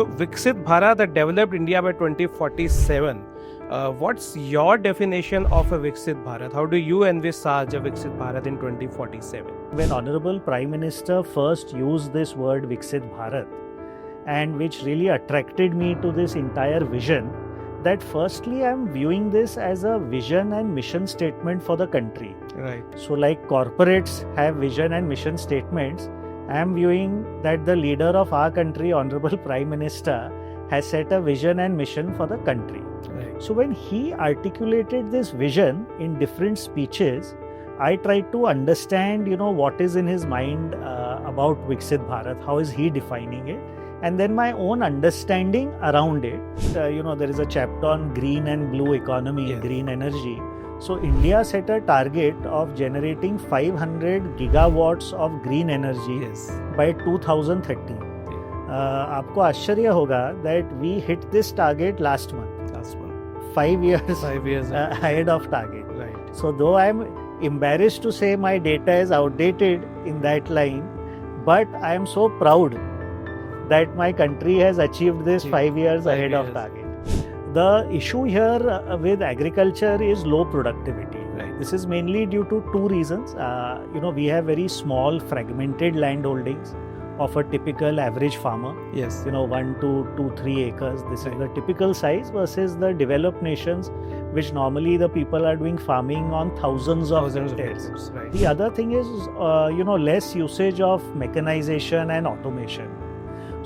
So Viksit Bharat, the developed India by 2047. What's your definition of a Viksit Bharat? How do you envisage a Viksit Bharat in 2047? When Honorable Prime Minister first used this word Viksit Bharat, and which really attracted me to this entire vision, that firstly I'm viewing this as a vision and mission statement for the country. Right. So like corporates have vision and mission statements, I am viewing that the leader of our country, Honorable Prime Minister, has set a vision and mission for the country. Right. So when he articulated this vision in different speeches, I tried to understand, what is in his mind about Viksit Bharat, how is he defining it, and then my own understanding around it. There is a chapter on green and blue economy, Yes. green energy. So India set a target of generating 500 gigawatts of green energy Yes. by 2030. आपको आश्चर्य होगा that we hit this target last month. Last one. 5 years 5 years. ahead of target. Right. So though I am embarrassed to say my data is outdated in that line, but I am so proud that my country has achieved this 5 years ahead of target. The issue here with agriculture is low productivity. Right. This is mainly due to two reasons. We have very small fragmented land holdings of a typical average farmer. Yes. 1 to 2-3 acres. This Right. is the typical size versus the developed nations, which normally the people are doing farming on thousands of hectares. acres. Right. The other thing is, less usage of mechanization and automation.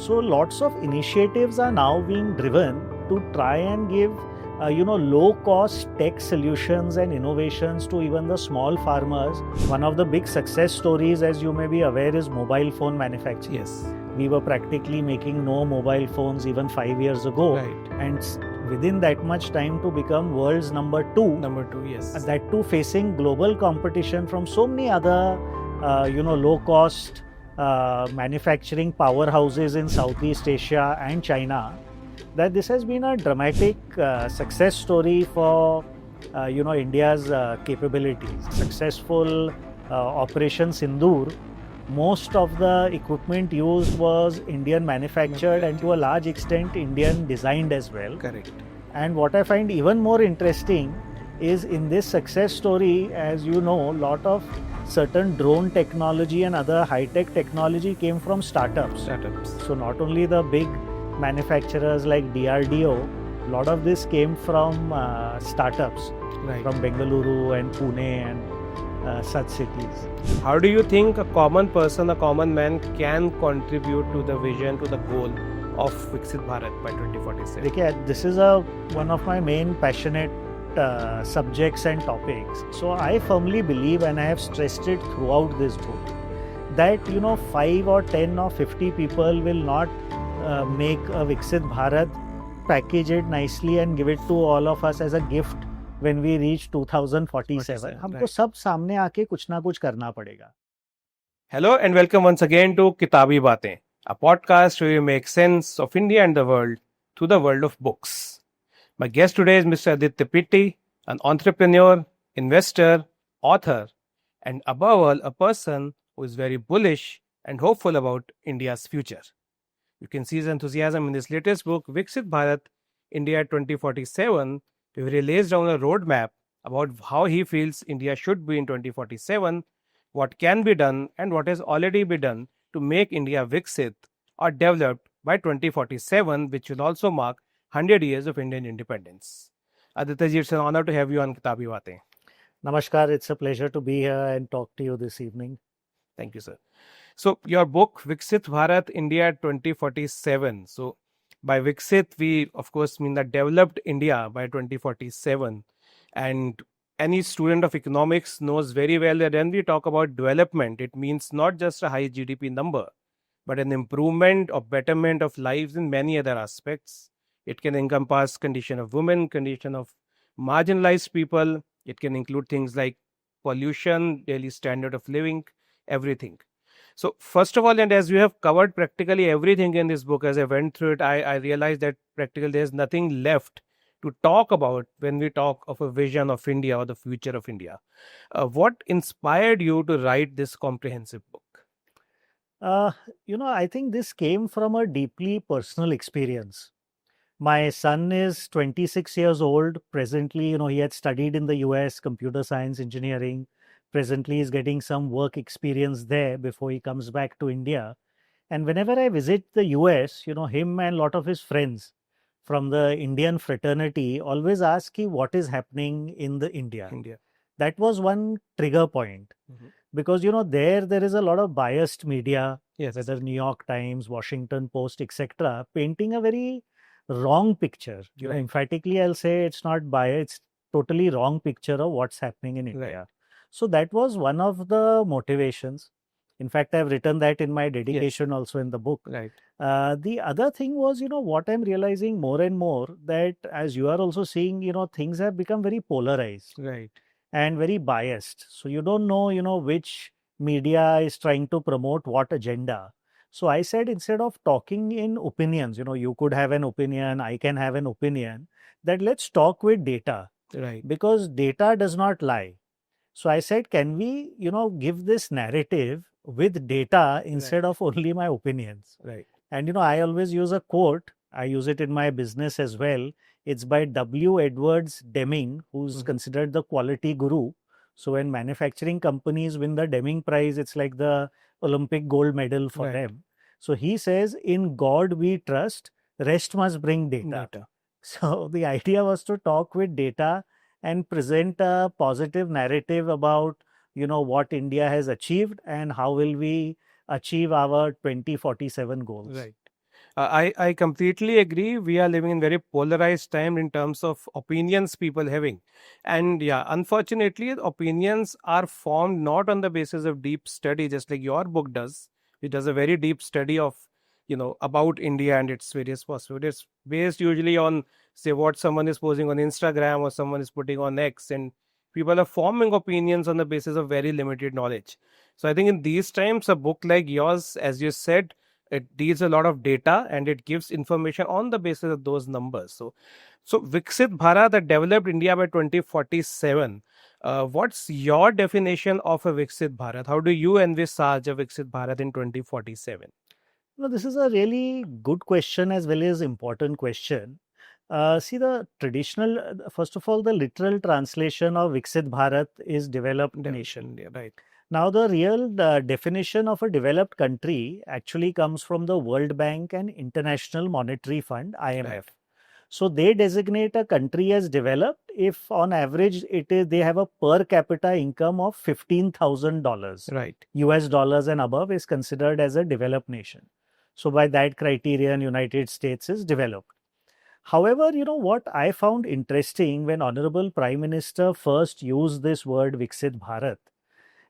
So lots of initiatives are now being driven to try and give, low-cost tech solutions and innovations to even the small farmers. One of the big success stories, as you may be aware, is mobile phone manufacturing. Yes. We were practically making no mobile phones even 5 years ago. Right. And within that much time to become world's number 2. Number 2, yes. And that too facing global competition from so many other, low-cost manufacturing powerhouses in Southeast Asia and China, that this has been a dramatic success story for, India's capabilities. Successful Operation Sindoor, most of the equipment used was Indian manufactured and to a large extent Indian designed as well. Correct. And what I find even more interesting is in this success story, as you know, a lot of certain drone technology and other high-tech technology came from startups. So not only the big manufacturers like DRDO, a lot of this came from startups, Right. from Bengaluru and Pune and such cities. How do you think a common person, a common man can contribute to the vision, to the goal of Viksit Bharat by 2047? देखिए, this is one of my main passionate subjects and topics. So I firmly believe, and I have stressed it throughout this book, that 5 or 10 or 50 people will not make a Viksit Bharat, package it nicely and give it to all of us as a gift when we reach 2047. हमको सब सामने आके कुछ ना कुछ करना पड़ेगा. Hello and welcome once again to Kitaabi Baatein, a podcast where we make sense of India and the world through the world of books. My guest today is Mr. Aditya Pittie, an entrepreneur, investor, author, and above all, a person who is very bullish and hopeful about India's future. You can see his enthusiasm in his latest book, Viksit Bharat, India 2047, where he lays down a roadmap about how he feels India should be in 2047, what can be done and what has already been done to make India Viksit or developed by 2047, which will also mark 100 years of Indian independence. Aditya Ji, it's an honor to have you on Kitaabi Baatein. Namaskar, it's a pleasure to be here and talk to you this evening. Thank you, sir. So, your book, Viksit Bharat, India 2047. So, by Viksit, we of course mean the developed India by 2047. And any student of economics knows very well that when we talk about development, it means not just a high GDP number, but an improvement or betterment of lives in many other aspects. It can encompass condition of women, condition of marginalized people. It can include things like pollution, daily standard of living, everything. So first of all, and as we have covered practically everything in this book, as I went through it, I realized that practically there's nothing left to talk about when we talk of a vision of India or the future of India. What inspired you to write this comprehensive book? Uh, I think this came from a deeply personal experience. My son is 26 years old. Presently, he had studied in the US, computer science engineering. Presently, he's getting some work experience there before he comes back to India. And whenever I visit the US, him and a lot of his friends from the Indian fraternity always ask him what is happening in the India. India. That was one trigger point. Because there is a lot of biased media, Yes. whether New York Times, Washington Post, etc., painting a very wrong picture. Right. Emphatically, I'll say it's not biased, it's totally wrong picture of what's happening in India. Right. So that was one of the motivations. In fact, I've written that in my dedication also in the book. Right. The other thing was, what I'm realizing more and more, that as you are also seeing, things have become very polarized Right. and very biased. So you don't know, which media is trying to promote what agenda. So I said, instead of talking in opinions, you could have an opinion, I can have an opinion, that let's talk with data. Right. Because data does not lie. So I said, can we, give this narrative with data instead of only my opinions? Right. And, I always use a quote. I use it in my business as well. It's by W. Edwards Deming, who's considered the quality guru. So when manufacturing companies win the Deming Prize, it's like the Olympic gold medal for them. So he says, in God we trust, rest must bring data. So the idea was to talk with data and present a positive narrative about, what India has achieved and how will we achieve our 2047 goals. Right. I completely agree. We are living in very polarized time in terms of opinions people having. And yeah, unfortunately, opinions are formed not on the basis of deep study, just like your book does. It does a very deep study of, about India and its various possibilities. It's based usually on, say, what someone is posting on Instagram or someone is putting on X, and people are forming opinions on the basis of very limited knowledge. So I think in these times, a book like yours, as you said, it deals a lot of data and it gives information on the basis of those numbers. So Viksit Bharat, that developed India by 2047. What's your definition of a Viksit Bharat? How do you envisage a Viksit Bharat in 2047? No, this is a really good question as well as important question. See, the traditional, first of all, the literal translation of Viksit Bharat is developed nation. Yeah, right. Now, the real definition of a developed country actually comes from the World Bank and International Monetary Fund, IMF. Right. So they designate a country as developed if on average they have a per capita income of $15,000. Right. US dollars and above is considered as a developed nation. So by that criterion, United States is developed. However, what I found interesting when Honorable Prime Minister first used this word Viksit Bharat,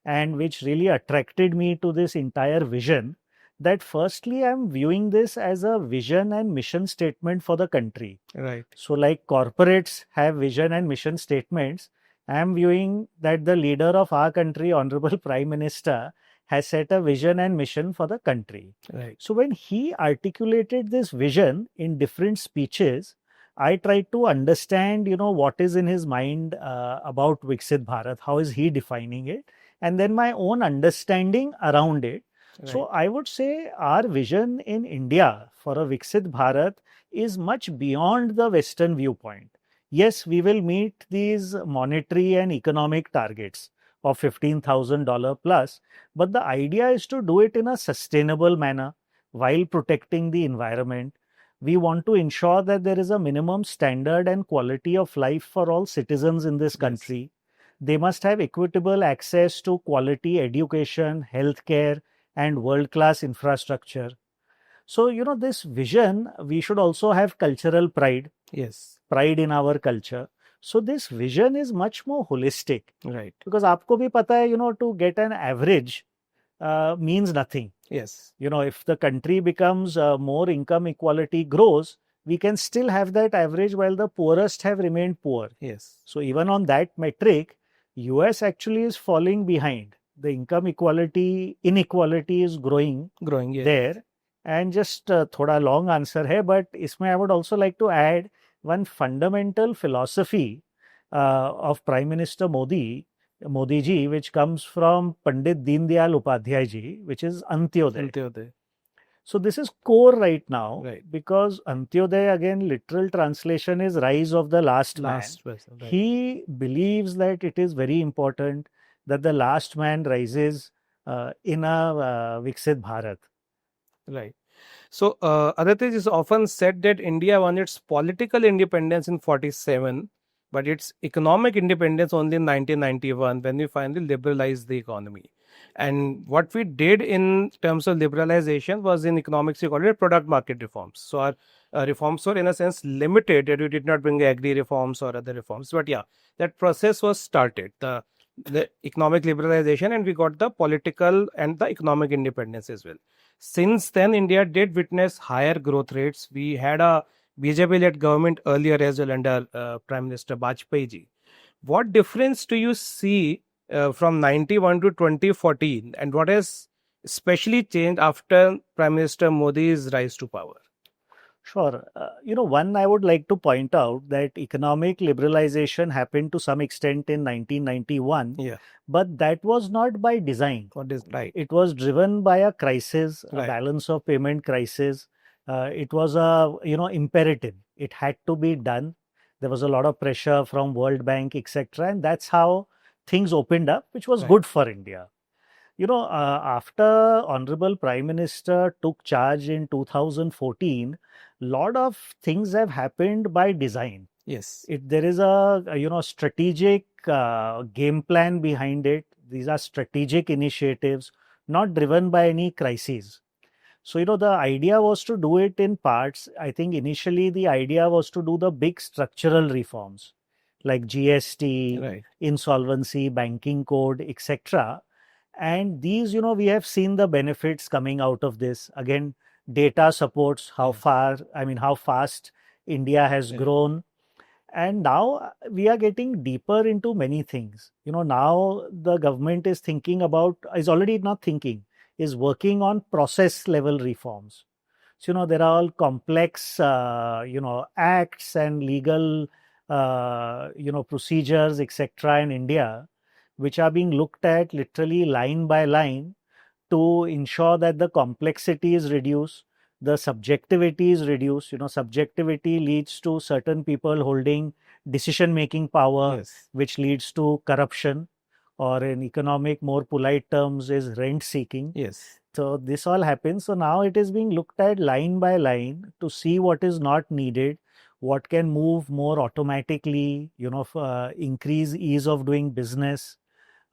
and which really attracted me to this entire vision, that firstly I'm viewing this as a vision and mission statement for the country. Right. So like corporates have vision and mission statements, I'm viewing that the leader of our country, Honorable Prime Minister, has set a vision and mission for the country. Right. So when he articulated this vision in different speeches, I tried to understand, what is in his mind about Viksit Bharat, how is he defining it, and then my own understanding around it. Right. So I would say our vision in India for a Viksit Bharat is much beyond the Western viewpoint. Yes, we will meet these monetary and economic targets of $15,000 plus, but the idea is to do it in a sustainable manner while protecting the environment. We want to ensure that there is a minimum standard and quality of life for all citizens in this country. Yes. They must have equitable access to quality education, healthcare, and world-class infrastructure. So, this vision, we should also have cultural pride. Yes. Pride in our culture. So this vision is much more holistic. Right. Because aapko bhi pata hai, to get an average means nothing. Yes. If the country becomes more income equality grows, we can still have that average while the poorest have remained poor. Yes. So even on that metric, US actually is falling behind. The income inequality is growing yes. there. And just thoda long answer hai, but isme I would also like to add one fundamental philosophy of Prime Minister Modi, Modi ji, which comes from Pandit Deendayal Upadhyay ji, which is Antyodaya. Antyodaya. So this is core right now, Right. because Antyodaya, again, literal translation is rise of the last man. Last person. Right. He believes that it is very important that the last man rises in a Viksit Bharat. Right. So, Aditya, it is often said that India won its political independence in 47, but its economic independence only in 1991, when we finally liberalized the economy. And what we did in terms of liberalization was, in economics we call it product market reforms. So our reforms were in a sense limited, that we did not bring agri reforms or other reforms. But yeah, that process was started, the economic liberalization, and we got the political and the economic independence as well. Since then, India did witness higher growth rates. We had a BJP-led government earlier as well, under Prime Minister Bajpayee Ji. What difference do you see from 91 to 2014, and what has especially changed after Prime Minister Modi's rise to power? Sure. One, I would like to point out that economic liberalization happened to some extent in 1991, Yeah. but that was not by design. What is right? It was driven by a crisis, a Right. balance of payment crisis. It was a imperative. It had to be done. There was a lot of pressure from World Bank, etc., and that's how things opened up, which was Right. good for India. After Honorable Prime Minister took charge in 2014, lot of things have happened by design. Yes. There is a strategic game plan behind it. These are strategic initiatives, not driven by any crises. So, the idea was to do it in parts. I think initially the idea was to do the big structural reforms like GST, Right. insolvency, banking code, etc. And these, we have seen the benefits coming out of this. Again, data supports how fast India has Yeah. grown. And now we are getting deeper into many things. Now the government is working on process level reforms. So, there are all complex, acts and legal, procedures, etc. in India, which are being looked at literally line by line to ensure that the complexity is reduced, the subjectivity is reduced. Subjectivity leads to certain people holding decision making power, Yes. which leads to corruption, or in economic, more polite terms, is rent seeking. Yes. So this all happens. So now it is being looked at line by line to see what is not needed, what can move more automatically, increase ease of doing business,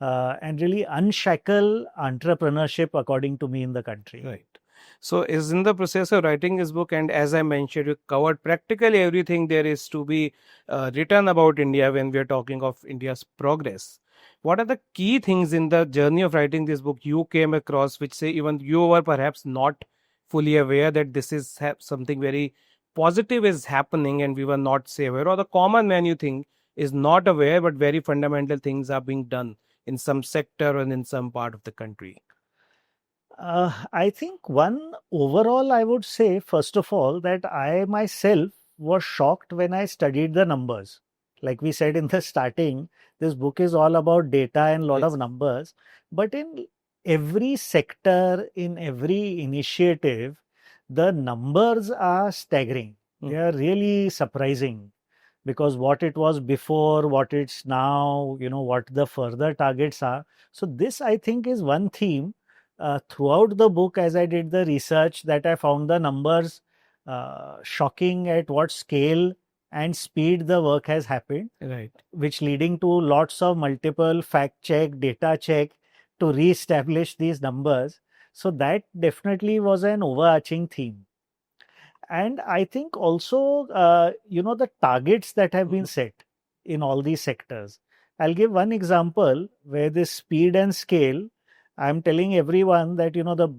and really unshackle entrepreneurship, according to me, in the country. Right. So, is in the process of writing this book, and as I mentioned, you covered practically everything there is to be written about India when we are talking of India's progress. What are the key things in the journey of writing this book you came across, which say even you were perhaps not fully aware that this is something very positive is happening, and we were not say aware, or the common man you think is not aware, but very fundamental things are being done in some sector and in some part of the country? I think one overall, I would say, first of all, that I myself was shocked when I studied the numbers. Like we said in the starting, this book is all about data and a lot of Yes. numbers. But in every sector, in every initiative, the numbers are staggering. They are really surprising, because what it was before, what it's now, what the further targets are. So this, I think, is one theme throughout the book. As I did the research, that I found the numbers shocking at what scale and speed the work has happened, Right. which leading to lots of multiple fact check, data check to re-establish these numbers. So that definitely was an overarching theme. And I think also, the targets that have been set in all these sectors. I'll give one example where this speed and scale, I'm telling everyone that,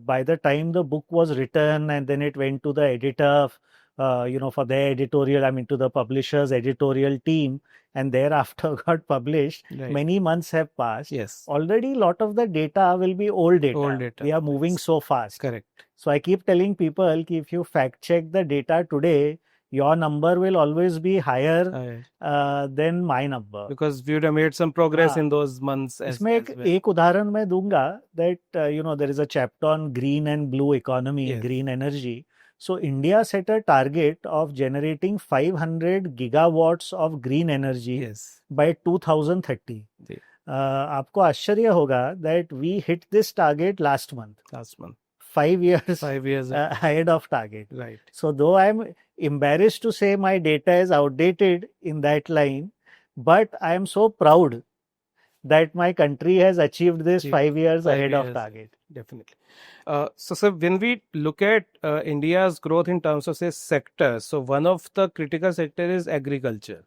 by the time the book was written and then it went to the editor, for their editorial, to the publisher's editorial team, and thereafter got published, Right. many months have passed. Yes. Already a lot of the data will be old data. Old data. We are moving Yes. so fast. Correct. So I keep telling people, if you fact check the data today, your number will always be higher than my number. Because we would have made some progress हाँ, in those months as इसमें एक well. एक उदाहरण मैं दूंगा that there is a chapter on green and blue economy, Yes. green energy. So India set a target of generating 500 gigawatts of green energy Yes. by 2030. जी. आपको आश्चर्य होगा that we hit this target last month. 5 years, 5 years ahead of target. Right. So though I'm embarrassed to say my data is outdated in that line, but I am so proud that my country has achieved this 5 years ahead of target. Definitely. So, sir, when we look at India's growth in terms of, say, sectors, so one of the critical sector is agriculture.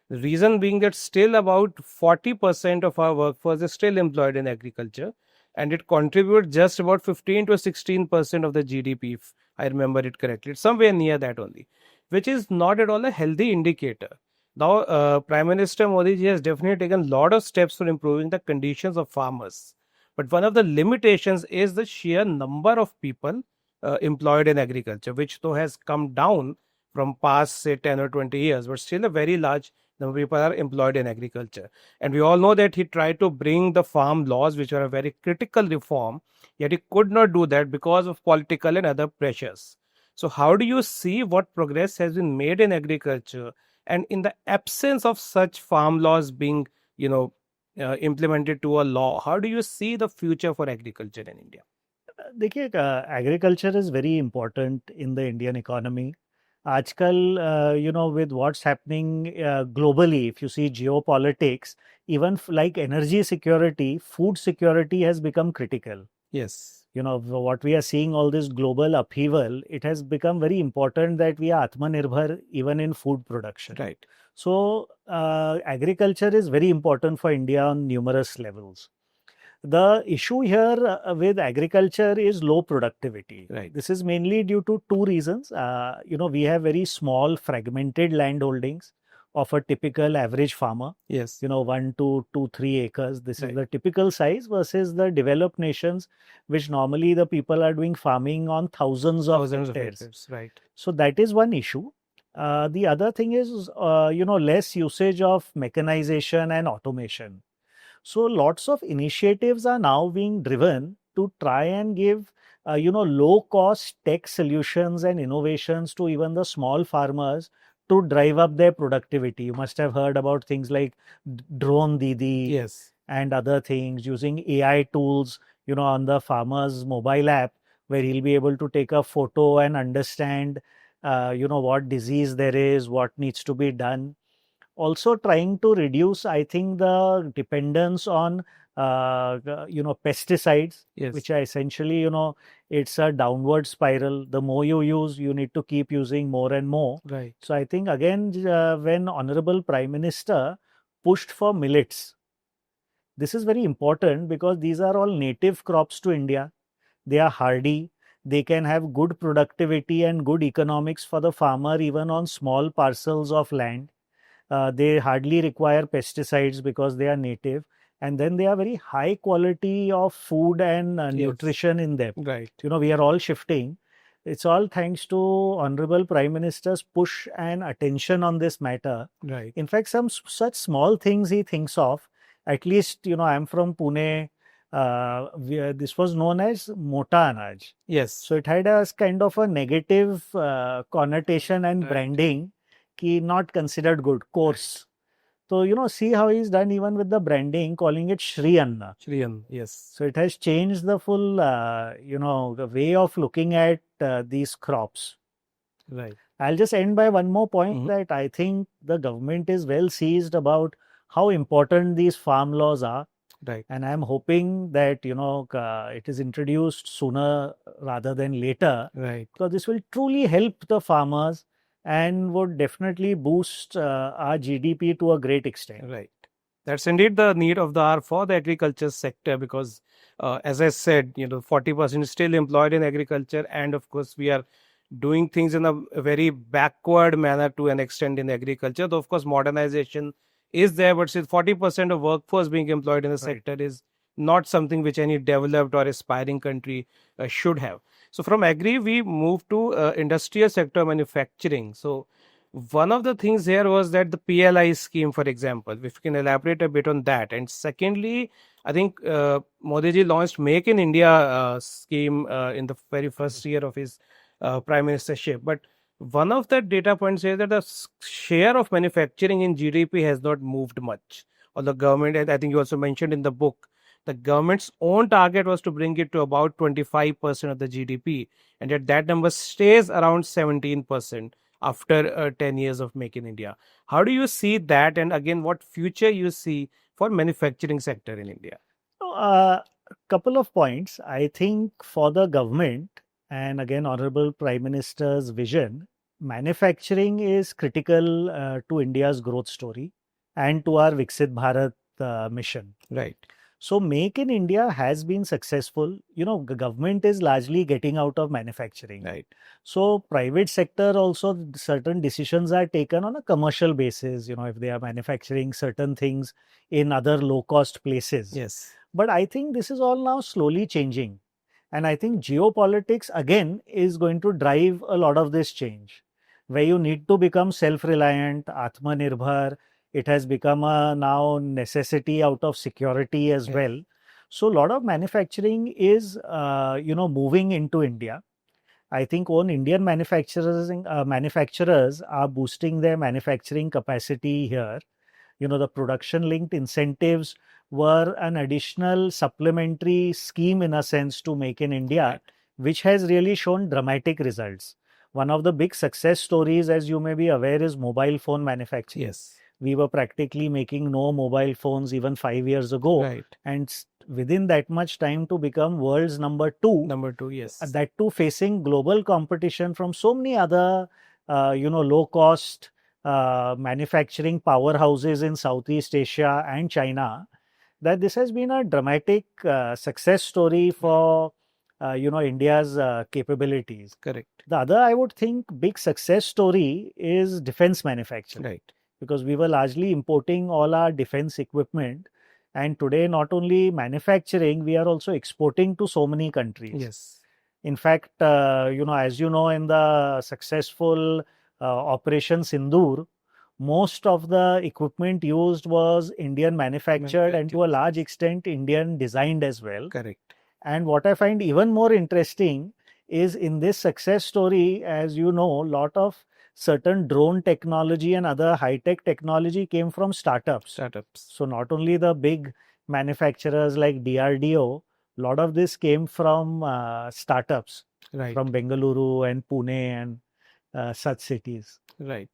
The reason being that still about 40% of our workforce is still employed in agriculture, and it contributes just about 15 to 16% of the GDP, if I remember it correctly. It's somewhere near that only, which is not at all a healthy indicator. Now, Prime Minister Modi ji has definitely taken a lot of steps for improving the conditions of farmers. But one of the limitations is the sheer number of people employed in agriculture, which though has come down from past, say, 10 or 20 years, but still a very large number of people are employed in agriculture. And we all know that he tried to bring the farm laws, which are a very critical reform, yet he could not do that because of political and other pressures. So how do you see what progress has been made in agriculture? And in the absence of such farm laws being, implemented to a law, how do you see the future for agriculture in India? देखिए, agriculture is very important in the Indian economy. Aajkal, with what's happening globally, if you see geopolitics, even like energy security, food security has become critical. Yes. What we are seeing, all this global upheaval, it has become very important that we are Atmanirbhar even in food production. Right. So, agriculture is very important for India on numerous levels. The issue here with agriculture is low productivity. Right. This is mainly due to two reasons. We have very small fragmented land holdings of a typical average farmer. Yes. 1 to 2, 3 acres. This Right. is the typical size versus the developed nations, which normally the people are doing farming on thousands of hectares. Right. So that is one issue. The other thing is, less usage of mechanization and automation. So lots of initiatives are now being driven to try and give, low cost tech solutions and innovations to even the small farmers to drive up their productivity. You must have heard about things like drone Didi. Yes. And other things, using AI tools, on the farmer's mobile app, where he'll be able to take a photo and understand, what disease there is, what needs to be done. Also trying to reduce, I think, the dependence on, pesticides, Yes. which are essentially, it's a downward spiral. The more you use, you need to keep using more and more. Right. So I think, again, when Honorable Prime Minister pushed for millets, this is very important because these are all native crops to India. They are hardy. They can have good productivity and good economics for the farmer, even on small parcels of land. They hardly require pesticides because they are native. And then they are very high quality of food and nutrition in them. Right. We are all shifting. It's all thanks to Honorable Prime Minister's push and attention on this matter. Right. In fact, some such small things he thinks of. At least, I'm from Pune. This was known as Mota Anaj. Yes. So it had a kind of a negative connotation and Right. branding, not considered good, coarse. So, see how he's done even with the branding, calling it Shri Anna. Shri Anna, yes. So it has changed the full, the way of looking at these crops. Right. I'll just end by one more point that I think the government is well seized about how important these farm laws are. Right. And I'm hoping that, it is introduced sooner rather than later. Right. Because this will truly help the farmers and would definitely boost our GDP to a great extent. Right. That's indeed the need of the hour for the agriculture sector because, as I said, 40% is still employed in agriculture. And of course, we are doing things in a very backward manner to an extent in agriculture. Though, of course, modernization is there, but still 40% of workforce being employed in the sector is not something which any developed or aspiring country should have. So from agri, we move to industrial sector manufacturing. So one of the things here was that the PLI scheme, for example, if you can elaborate a bit on that. And secondly, I think Modi ji launched Make in India scheme in the very first year of his prime ministership. But one of the data points is that the share of manufacturing in GDP has not moved much. Or the government, and I think you also mentioned in the book, the government's own target was to bring it to about 25% of the GDP, and yet that number stays around 17% after 10 years of Make in India. How do you see that? And again, what future you see for manufacturing sector in India? So, couple of points. I think for the government and again, Honorable Prime Minister's vision, manufacturing is critical to India's growth story and to our Viksit Bharat mission. Right. So, Make in India has been successful. The government is largely getting out of manufacturing. Right. So, private sector also certain decisions are taken on a commercial basis. If they are manufacturing certain things in other low cost places. Yes. But I think this is all now slowly changing. And I think geopolitics again is going to drive a lot of this change, where you need to become self reliant, Atmanirbhar. It has become a now necessity out of security as well. So, a lot of manufacturing is, moving into India. I think own Indian manufacturers are boosting their manufacturing capacity here. The production linked incentives were an additional supplementary scheme in a sense to Make in India, which has really shown dramatic results. One of the big success stories, as you may be aware, is mobile phone manufacturing. Yes. We were practically making no mobile phones even 5 years ago. Right. And within that much time to become world's number two. Number two, yes. That too facing global competition from so many other, low cost manufacturing powerhouses in Southeast Asia and China, that this has been a dramatic success story for India's capabilities. Correct. The other, I would think, big success story is defense manufacturing. Right. Because we were largely importing all our defense equipment, and today not only manufacturing, we are also exporting to so many countries. Yes. In fact, as you know, in the successful Operation Sindoor, most of the equipment used was Indian manufactured and to a large extent Indian designed as well. Correct. And what I find even more interesting is in this success story, as you know, a lot of certain drone technology and other high-tech technology came from startups. So not only the big manufacturers like DRDO, a lot of this came from startups, right, from Bengaluru and Pune and such cities. Right.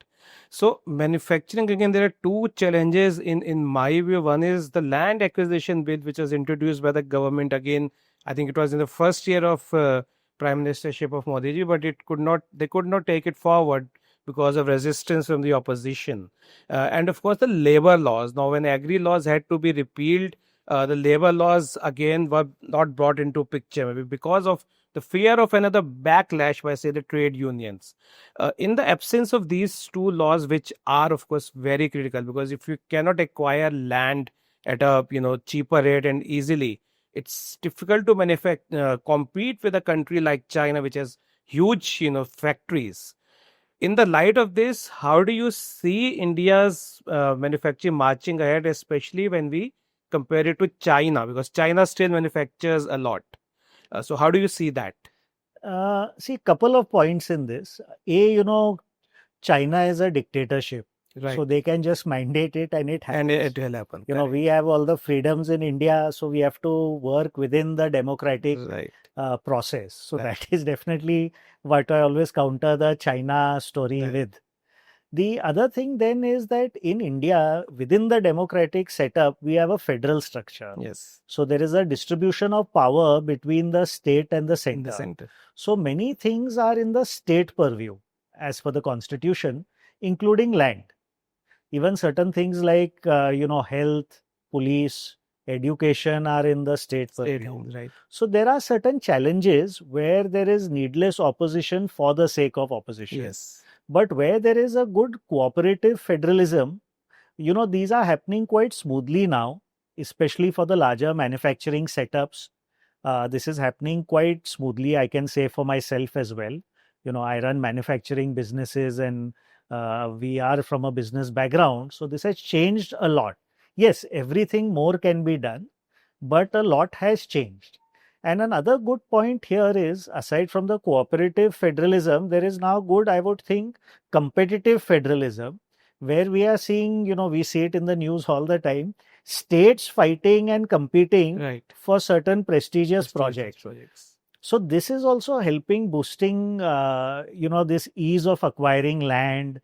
So manufacturing, again, there are two challenges in my view. One is the land acquisition bill, which was introduced by the government. Again, I think it was in the first year of prime ministership of Modi ji, but they could not take it forward because of resistance from the opposition. And of course, the labor laws. Now, when agri laws had to be repealed, the labor laws again were not brought into picture, maybe because of the fear of another backlash by, say, the trade unions. In the absence of these two laws, which are, of course, very critical, because if you cannot acquire land at a cheaper rate and easily, it's difficult to compete with a country like China, which has huge factories. In the light of this, how do you see India's manufacturing marching ahead, especially when we compare it to China? Because China still manufactures a lot. So how do you see that? See, couple of points in this. China is a dictatorship. Right. So they can just mandate it and it happens. And it will happen. We have all the freedoms in India, so we have to work within the democratic process. So that is definitely what I always counter the China story with. The other thing then is that in India, within the democratic setup, we have a federal structure. Yes. So there is a distribution of power between the state and the center. So many things are in the state purview as per the constitution, including land. Even certain things like, health, police, education are in the state purview. Right. So there are certain challenges where there is needless opposition for the sake of opposition. Yes. But where there is a good cooperative federalism, these are happening quite smoothly now, especially for the larger manufacturing setups. This is happening quite smoothly, I can say for myself as well. I run manufacturing businesses and We are from a business background, so this has changed a lot. Yes, everything more can be done, but a lot has changed. And another good point here is, aside from the cooperative federalism, there is now good, I would think, competitive federalism, where we are seeing, we see it in the news all the time, states fighting and competing Right. for certain prestigious Prestigious projects. So this is also helping boosting, this ease of acquiring land,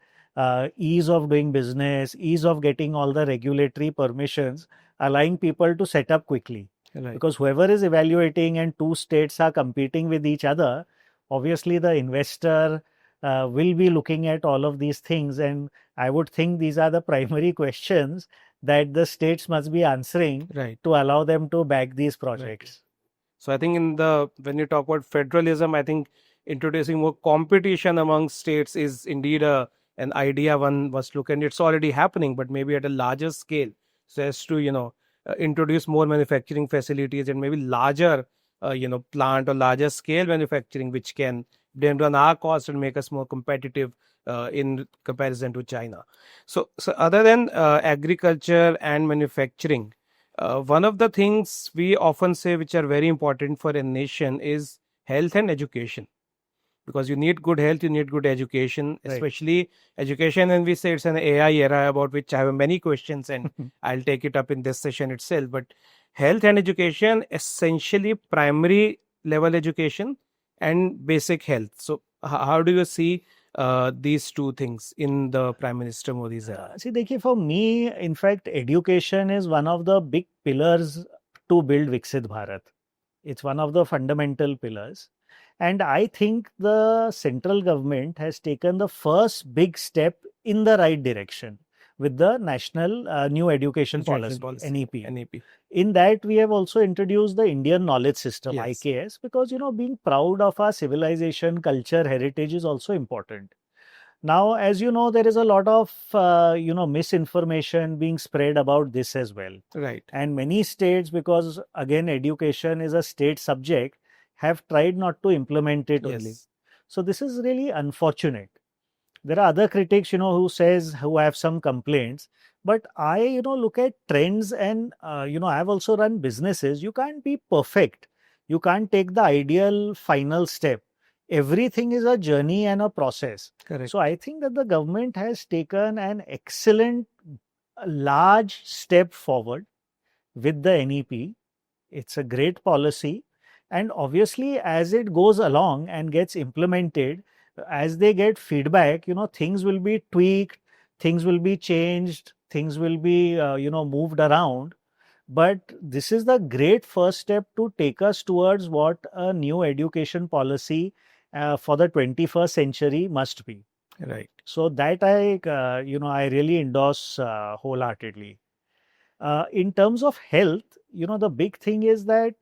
ease of doing business, ease of getting all the regulatory permissions, allowing people to set up quickly. Right. Because whoever is evaluating and two states are competing with each other, obviously the investor will be looking at all of these things. And I would think these are the primary questions that the states must be answering Right. to allow them to back these projects. So I think when you talk about federalism, I think introducing more competition among states is indeed an idea one must look, and it's already happening, but maybe at a larger scale, so as to introduce more manufacturing facilities and maybe larger plant or larger scale manufacturing, which can bring down our cost and make us more competitive in comparison to China. So other than agriculture and manufacturing, one of the things we often say which are very important for a nation is health and education. Because you need good health, you need good education, especially education. And we say it's an AI era, about which I have many questions, and I'll take it up in this session itself. But health and education, essentially primary level education and basic health. So how do you see these two things in the Prime Minister Modi's era? See, देखिए, for me, in fact, education is one of the big pillars to build Viksit Bharat. It's one of the fundamental pillars. And I think the central government has taken the first big step in the right direction with the National New Education Policy, NEP. In that, we have also introduced the Indian Knowledge System, IKS, because, being proud of our civilization, culture, heritage is also important. Now, as you know, there is a lot of, misinformation being spread about this as well. Right. And many states, because again, education is a state subject, have tried not to implement it only. So this is really unfortunate. There are other critics, who have some complaints, but I, look at trends and, I've also run businesses. You can't be perfect. You can't take the ideal final step. Everything is a journey and a process. Correct. So I think that the government has taken an excellent, large step forward with the NEP. It's a great policy. And obviously, as it goes along and gets implemented, as they get feedback, things will be tweaked, things will be changed, things will be, moved around. But this is the great first step to take us towards what a new education policy for the 21st century must be. Right. So that I really endorse wholeheartedly. In terms of health, the big thing is that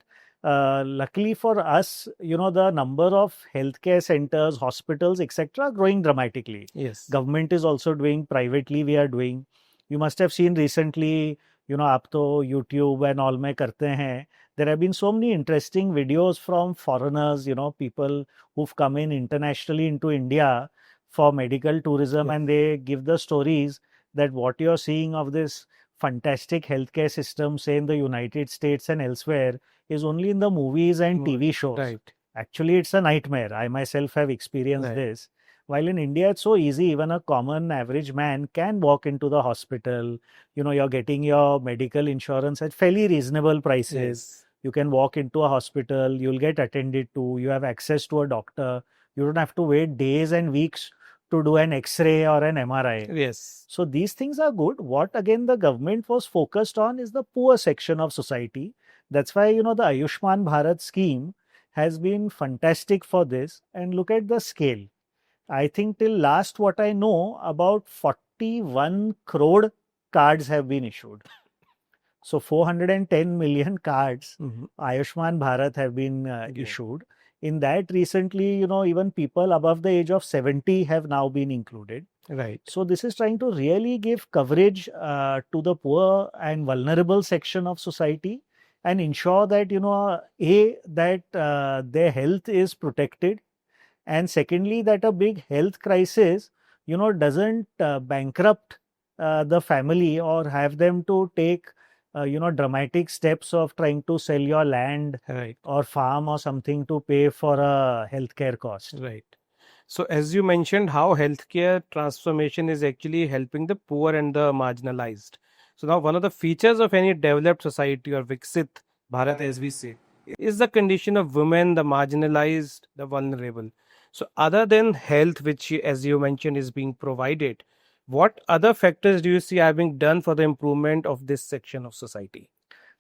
luckily for us, the number of healthcare centers, hospitals, etc., are growing dramatically. Yes. Government is also doing, privately we are doing. You must have seen recently, आप तो YouTube and all में करते हैं. There have been so many interesting videos from foreigners, people who've come in internationally into India for medical tourism, and they give the stories that what you're seeing of this fantastic healthcare system, say in the United States and elsewhere, is only in the movies and TV shows. Right. Actually, it's a nightmare. I myself have experienced this. While in India, it's so easy, even a common average man can walk into the hospital. You're getting your medical insurance at fairly reasonable prices. Yes. You can walk into a hospital, you'll get attended to, you have access to a doctor. You don't have to wait days and weeks to do an X-ray or an MRI. Yes. So these things are good. What again the government was focused on is the poor section of society. That's why, the Ayushman Bharat scheme has been fantastic for this. And look at the scale. I think till last what I know, about 41 crore cards have been issued. So 410 million cards, Ayushman Bharat have been issued. In that recently, even people above the age of 70 have now been included. Right. So this is trying to really give coverage to the poor and vulnerable section of society and ensure that, their health is protected. And secondly, that a big health crisis, doesn't bankrupt the family or have them to take dramatic steps of trying to sell your land Right. or farm or something to pay for a healthcare cost. Right. So, as you mentioned, how healthcare transformation is actually helping the poor and the marginalized. So, now one of the features of any developed society or Viksit Bharat, as we say, is the condition of women, the marginalized, the vulnerable. So, other than health, which, as you mentioned, is being provided, what other factors do you see are being done for the improvement of this section of society?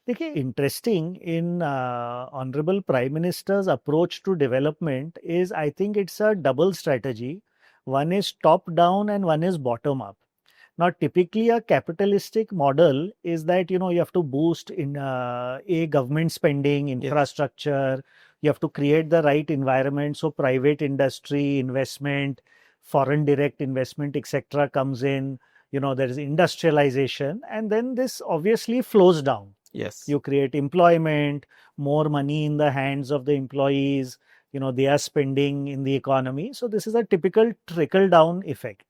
देखिए interesting in honourable prime ministers approach to development is I think it's a double strategy one is top down and one is bottom up. Now typically a capitalistic model is that you have to boost in a government spending, infrastructure. You have to create the right environment so private industry investment, foreign direct investment, etc. comes in. There is industrialization, and then this obviously flows down. Yes. You create employment, more money in the hands of the employees. They are spending in the economy. So this is a typical trickle down effect.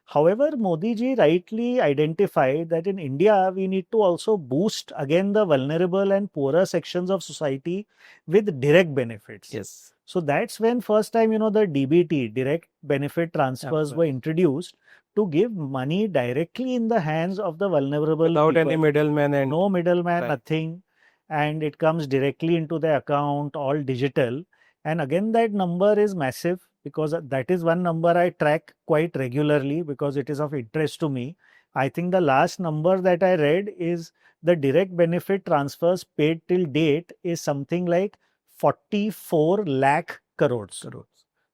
However, Modi ji rightly identified that in India we need to also boost again the vulnerable and poorer sections of society with direct benefits. Yes. So that's when first time the DBT, direct benefit transfers, were introduced to give money directly in the hands of the vulnerable without people. any middleman, and No middleman, right. nothing, and it comes directly into the account, all digital. And again, that number is massive because that is one number I track quite regularly because it is of interest to me. I think the last number that I read is the direct benefit transfers paid till date is something like 44 lakh crores.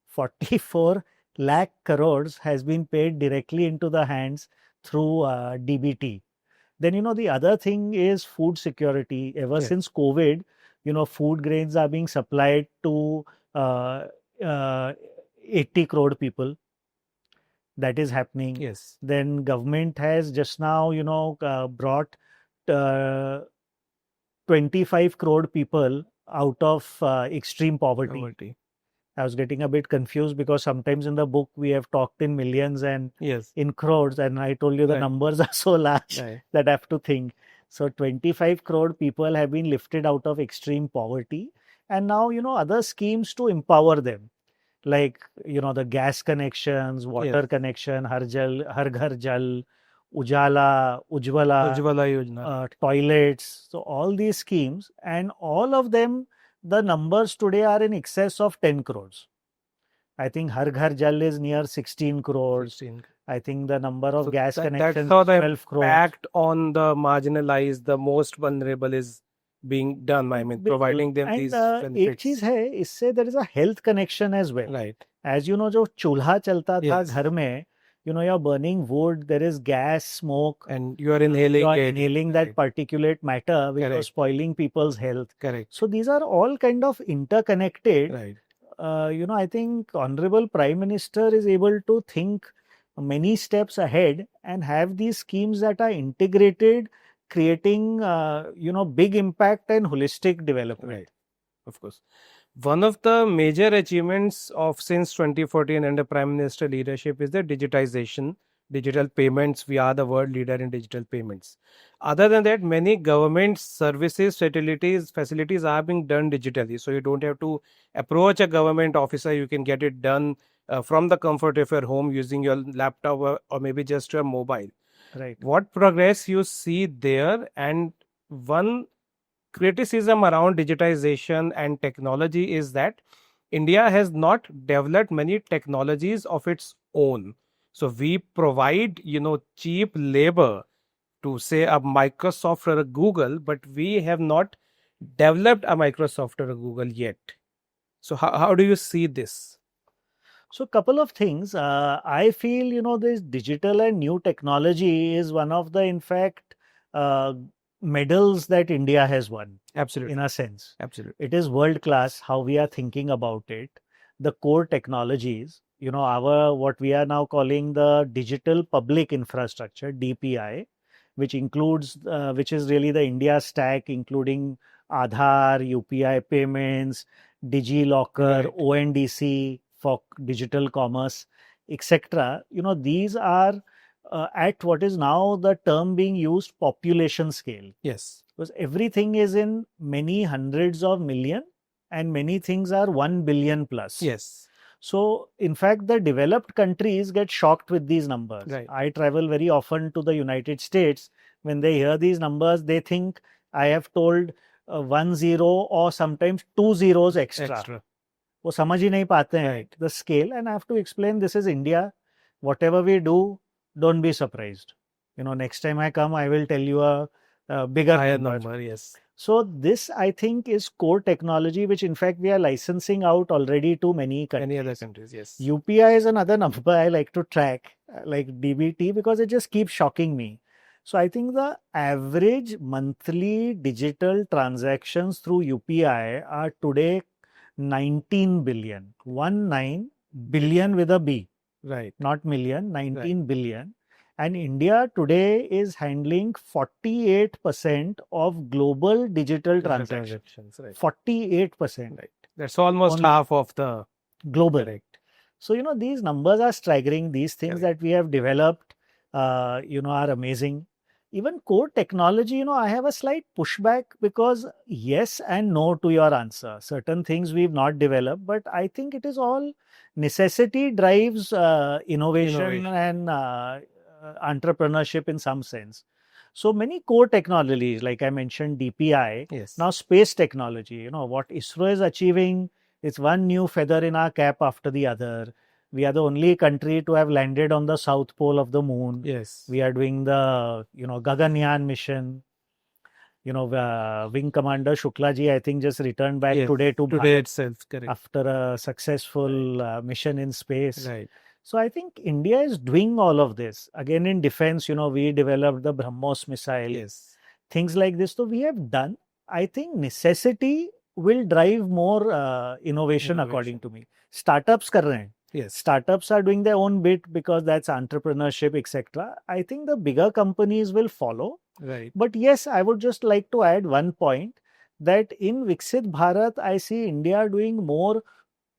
44 lakh crores has been paid directly into the hands through DBT. Then, the other thing is food security. Ever since COVID, food grains are being supplied to uh, 80 crore people. That is happening. Yes. Then government has just now, brought 25 crore people out of extreme poverty. I was getting a bit confused because sometimes in the book we have talked in millions and in crores, and I told you the numbers are so large that I have to think. So 25 crore people have been lifted out of extreme poverty, and now other schemes to empower them, like the gas connections, water connection, Har Ghar Jal, Ujala, Ujjwala Yojana, toilets. So all these schemes, and all of them, the numbers today are in excess of 10 crores. I think Har Ghar Jal is near 16 crores. I think the number of gas connections is 12 crores. Impact on the marginalized, the most vulnerable is being done. I mean, providing them and these benefits. एक चीज है इससे there is a health connection as well. Right. As you know, जो चूल्हा चलता था घर में, you're burning wood, there is gas, smoke, and you are inhaling that particulate matter which was spoiling people's health. Correct. So these are all kind of interconnected. Right. I think Honorable Prime Minister is able to think many steps ahead and have these schemes that are integrated, creating big impact and holistic development. Right. Of course. One of the major achievements of since 2014 under Prime Minister leadership is the digitization, digital payments. We are the world leader in digital payments. Other than that, many government services, facilities are being done digitally. So you don't have to approach a government officer. You can get it done from the comfort of your home using your laptop or maybe just your mobile. Right. What progress you see there? And one criticism around digitization and technology is that India has not developed many technologies of its own. So we provide, cheap labor to say a Microsoft or a Google, but we have not developed a Microsoft or a Google yet. So how do you see this? So a couple of things. I feel, this digital and new technology is one of the, in fact, medals that India has won. Absolutely. In a sense. Absolutely. It is world class how we are thinking about it. The core technologies, what we are now calling the digital public infrastructure, DPI, which includes, which is really the India stack, including Aadhaar, UPI payments, DigiLocker, ONDC for digital commerce, etc. These are at what is now the term being used, population scale. Yes. Because everything is in many hundreds of million and many things are 1 billion plus. Yes. So, in fact, the developed countries get shocked with these numbers. Right. I travel very often to the United States. When they hear these numbers, they think I have told 1 0 or sometimes 2 zeros extra. वो समझ ही नहीं पाते हैं Right. the scale, and I have to explain this is India. Whatever we do, don't be surprised. Next time I come, I will tell you a bigger Higher number. number, yes. So this, I think, is core technology, which in fact we are licensing out already to many countries. Many other countries, yes. UPI is another number I like to track, like DBT, because it just keeps shocking me. So I think the average monthly digital transactions through UPI are today 19 billion. 19 billion with a B. Right. Not million, 19 billion. And India today is handling 48% of global digital transactions. Right. 48%. Right. That's almost half of the global. Correct. So, these numbers are staggering. These things Correct. that we have developed, are amazing. Even core technology, I have a slight pushback because yes and no to your answer. Certain things we've not developed, but I think it is all necessity drives innovation and entrepreneurship in some sense. So many core technologies, like I mentioned, DPI, Yes. now space technology, what ISRO is achieving, it's one new feather in our cap after the other. We are the only country to have landed on the south pole of the moon. Yes. We are doing the, Gaganyaan mission. Wing Commander Shuklaji, I think, just returned back today to today itself. Correct. After a successful mission in space. Right. So I think India is doing all of this. Again, in defense, we developed the BrahMos missile. Yes. Things like this. So we have done. I think necessity will drive more innovation according to me. Startups kar rahe hain. Yes. Startups are doing their own bit because that's entrepreneurship, etc. I think the bigger companies will follow. Right. But yes, I would just like to add one point that in Viksit Bharat, I see India doing more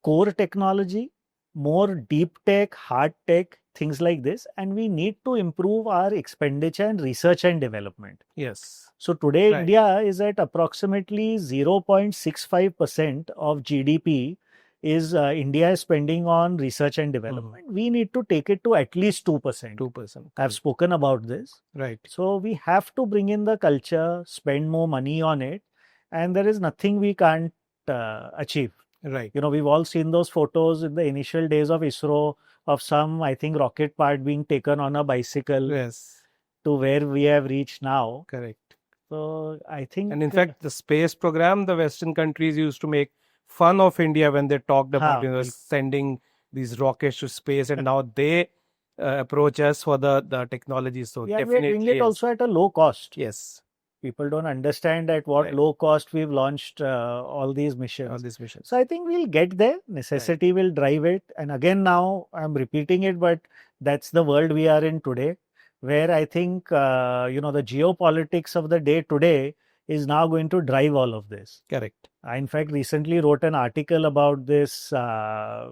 core technology, more deep tech, hard tech, things like this. And we need to improve our expenditure and research and development. Yes. So today, India is at approximately 0.65% of GDP is India is spending on research and development. We need to take it to at least 2%. 2%. I've spoken about this. Right. So we have to bring in the culture, spend more money on it, and there is nothing we can't achieve. Right. We've all seen those photos in the initial days of ISRO of some, I think, rocket part being taken on a bicycle. Yes. To where we have reached now. Correct. So I think... And in fact, the space program, the Western countries used to make fun of India when they talked about sending these rockets to space, and now they approach us for the technology. So definitely, we're doing it also at a low cost. Yes. People don't understand at what low cost we've launched all these missions. So I think we'll get there. Necessity will drive it. And again, now I'm repeating it, but that's the world we are in today, where I think, the geopolitics of the day today is now going to drive all of this. Correct. I, in fact, recently wrote an article about this,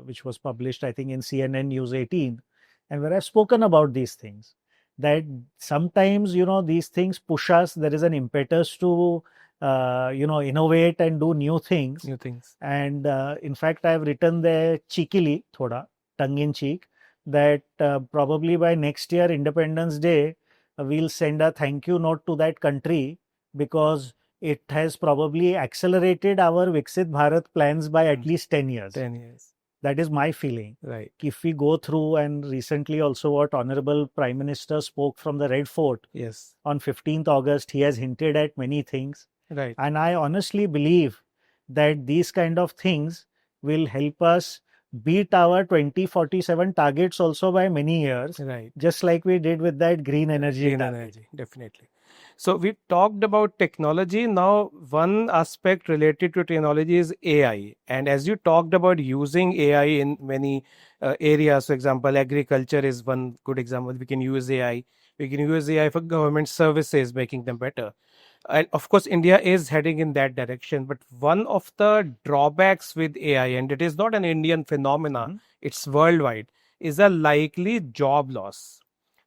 which was published, I think, in CNN News 18, and where I've spoken about these things. That sometimes, these things push us. There is an impetus to, innovate and do new things. And in fact, I've written there cheekily, thoda, tongue in cheek, that probably by next year, Independence Day, we'll send a thank you note to that country because it has probably accelerated our Viksit Bharat plans by at least 10 years. 10 years. That is my feeling. Right. If we go through, and recently also what Honorable Prime Minister spoke from the Red Fort. Yes. On 15th August, he has hinted at many things. Right. And I honestly believe that these kind of things will help us beat our 2047 targets also by many years. Right. Just like we did with that green energy. Green energy, definitely. So we talked about technology. Now, one aspect related to technology is AI. And as you talked about using AI in many areas, for example, agriculture is one good example. We can use AI. We can use AI for government services, making them better. And of course, India is heading in that direction. But one of the drawbacks with AI, and it is not an Indian phenomenon, it's worldwide, is a likely job loss.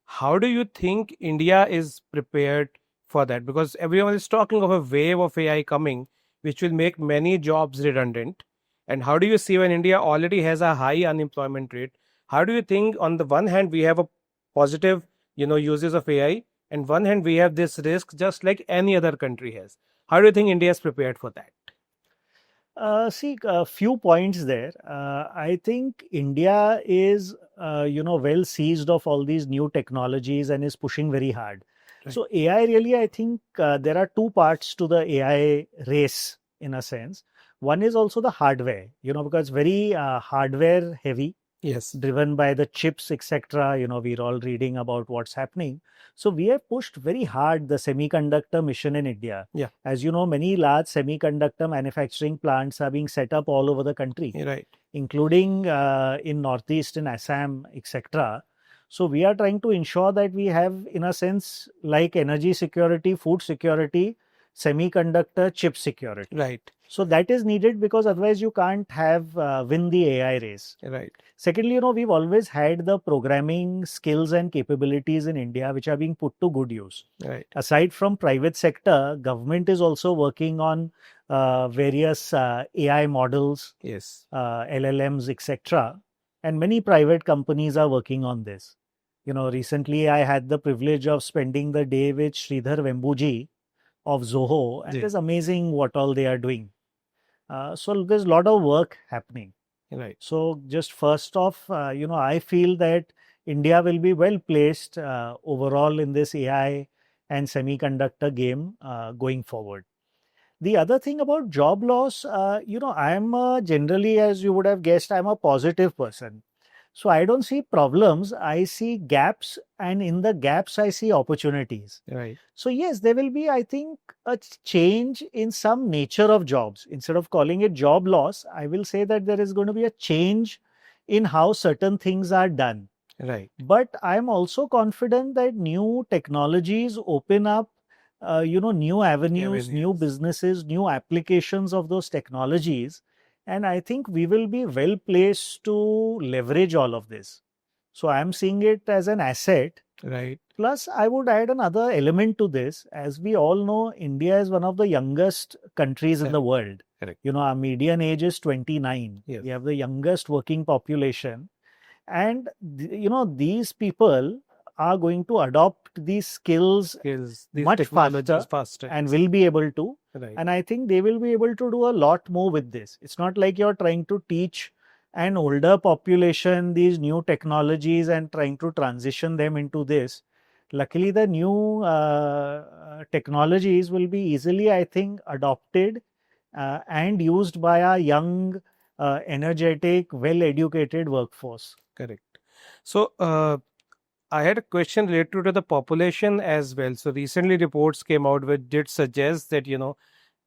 How do you think India is prepared for that? Because everyone is talking of a wave of AI coming, which will make many jobs redundant. And how do you see when India already has a high unemployment rate? How do you think, on the one hand, we have a positive, uses of AI, and one hand we have this risk, just like any other country has? How do you think India is prepared for that? See, a few points there. I think India is, well seized of all these new technologies and is pushing very hard. Right. So AI really, I think there are two parts to the AI race in a sense. One is also the hardware, because very hardware heavy, Yes. driven by the chips, etc. We're all reading about what's happening. So we have pushed very hard the semiconductor mission in India. Yeah. As you know, many large semiconductor manufacturing plants are being set up all over the country, Right. including in Northeast, in Assam, etc. So we are trying to ensure that we have, in a sense, like energy security, food security, semiconductor chip security. Right. So that is needed, because otherwise you can't have win the AI race. Right. Secondly, we've always had the programming skills and capabilities in India which are being put to good use. Right. Aside from private sector, government is also working on various AI models, Yes. LLMs, etc. And many private companies are working on this. Recently I had the privilege of spending the day with Sridhar Vembuji of Zoho, and Ji. it is amazing what all they are doing. So there's a lot of work happening. Right. So just first off, I feel that India will be well placed overall in this AI and semiconductor game going forward. The other thing about job loss, I'm generally, as you would have guessed, I'm a positive person. So I don't see problems. I see gaps, and in the gaps, I see opportunities. Right. So yes, there will be, I think, a change in some nature of jobs. Instead of calling it job loss, I will say that there is going to be a change in how certain things are done. Right. But I'm also confident that new technologies open up, new avenues, new businesses, new applications of those technologies. And I think we will be well placed to leverage all of this. So I'm seeing it as an asset. Right. Plus, I would add another element to this. As we all know, India is one of the youngest countries in the world. Correct. Our median age is 29. Yes. We have the youngest working population. And, these people are going to adopt these skills These much faster and will be able to. Right. And I think they will be able to do a lot more with this. It's not like you're trying to teach an older population these new technologies and trying to transition them into this. Luckily, the new technologies will be easily, I think, adopted and used by a young, energetic, well-educated workforce. Correct. So, I had a question related to the population as well. So recently reports came out which did suggest that,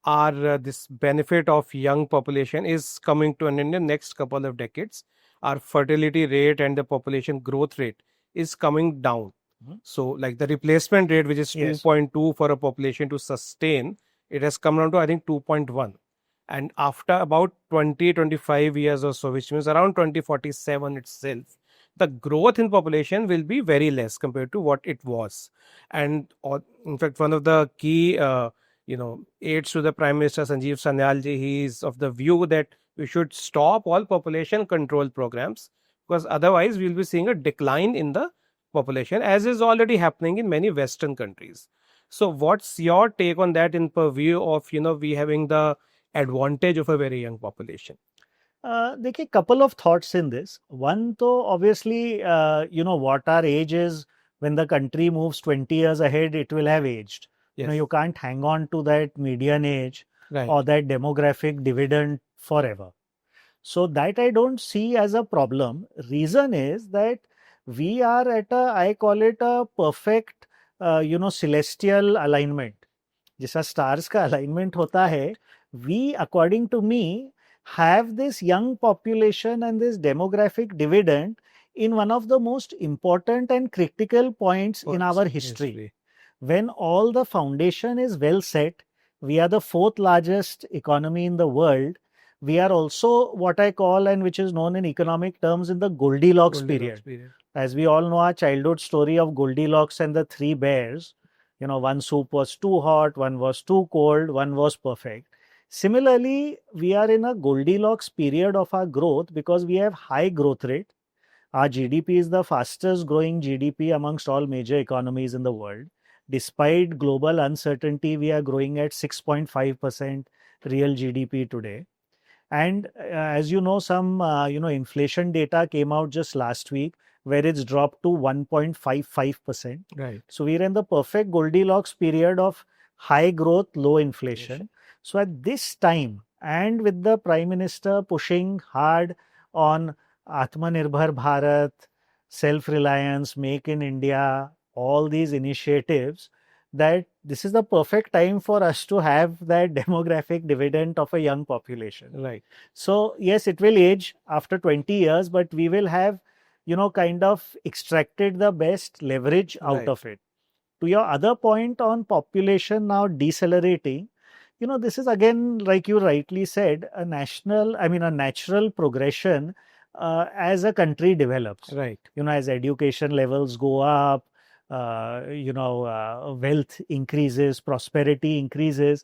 our this benefit of young population is coming to an end in the next couple of decades. Our fertility rate and the population growth rate is coming down. So like the replacement rate, which is 2.2 for a population to sustain, it has come down to, I think, 2.1. And after about 20-25 years or so, which means around 2047 itself, the growth in population will be very less compared to what it was. And in fact, one of the key aides to the Prime Minister, Sanjeev Sanyal ji, he is of the view that we should stop all population control programs, because otherwise we will be seeing a decline in the population, as is already happening in many Western countries. So what's your take on that, in purview of we having the advantage of a very young population? Dekhiye, couple of thoughts in this. One, though, obviously, what our age is, when the country moves 20 years ahead, it will have aged. Yes. You can't hang on to that median age or that demographic dividend forever. So that I don't see as a problem. Reason is that we are at I call it a perfect, celestial alignment. जैसा stars का alignment होता है, we, according to me, have this young population and this demographic dividend in one of the most important and critical points in our history. When all the foundation is well set, we are the fourth largest economy in the world. we are also what I call, and which is known in economic terms, in the Goldilocks period. As we all know, our childhood story of Goldilocks and the three bears, one soup was too hot, one was too cold, one was perfect. Similarly, we are in a Goldilocks period of our growth because we have high growth rate. Our GDP is the fastest growing GDP amongst all major economies in the world. Despite global uncertainty, we are growing at 6.5% real GDP today. And as you know, some inflation data came out just last week where it's dropped to 1.55%. Right. So we're in the perfect Goldilocks period of high growth, low inflation. So at this time, and with the Prime Minister pushing hard on Atmanirbhar Bharat, self-reliance, Make in India, all these initiatives, that this is the perfect time for us to have that demographic dividend of a young population. Right. So yes, it will age after 20 years, but we will have, kind of extracted the best leverage out of it. To your other point on population now decelerating, this is again, like you rightly said, a natural progression as a country develops. Right. As education levels go up, wealth increases, prosperity increases.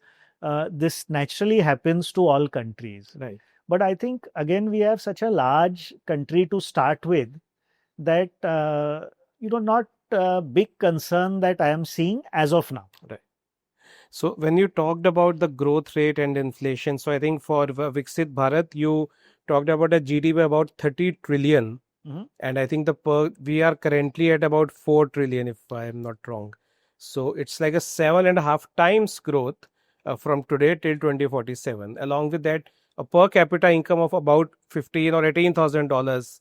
This naturally happens to all countries. Right. But I think, again, we have such a large country to start with that, not a big concern that I am seeing as of now. Right. So when you talked about the growth rate and inflation, so I think for Viksit Bharat, you talked about a GDP about 30 trillion. And I think we are currently at about 4 trillion, if I am not wrong. So it's like a 7.5 times growth from today till 2047. Along with that, a per capita income of about $15,000 or $18,000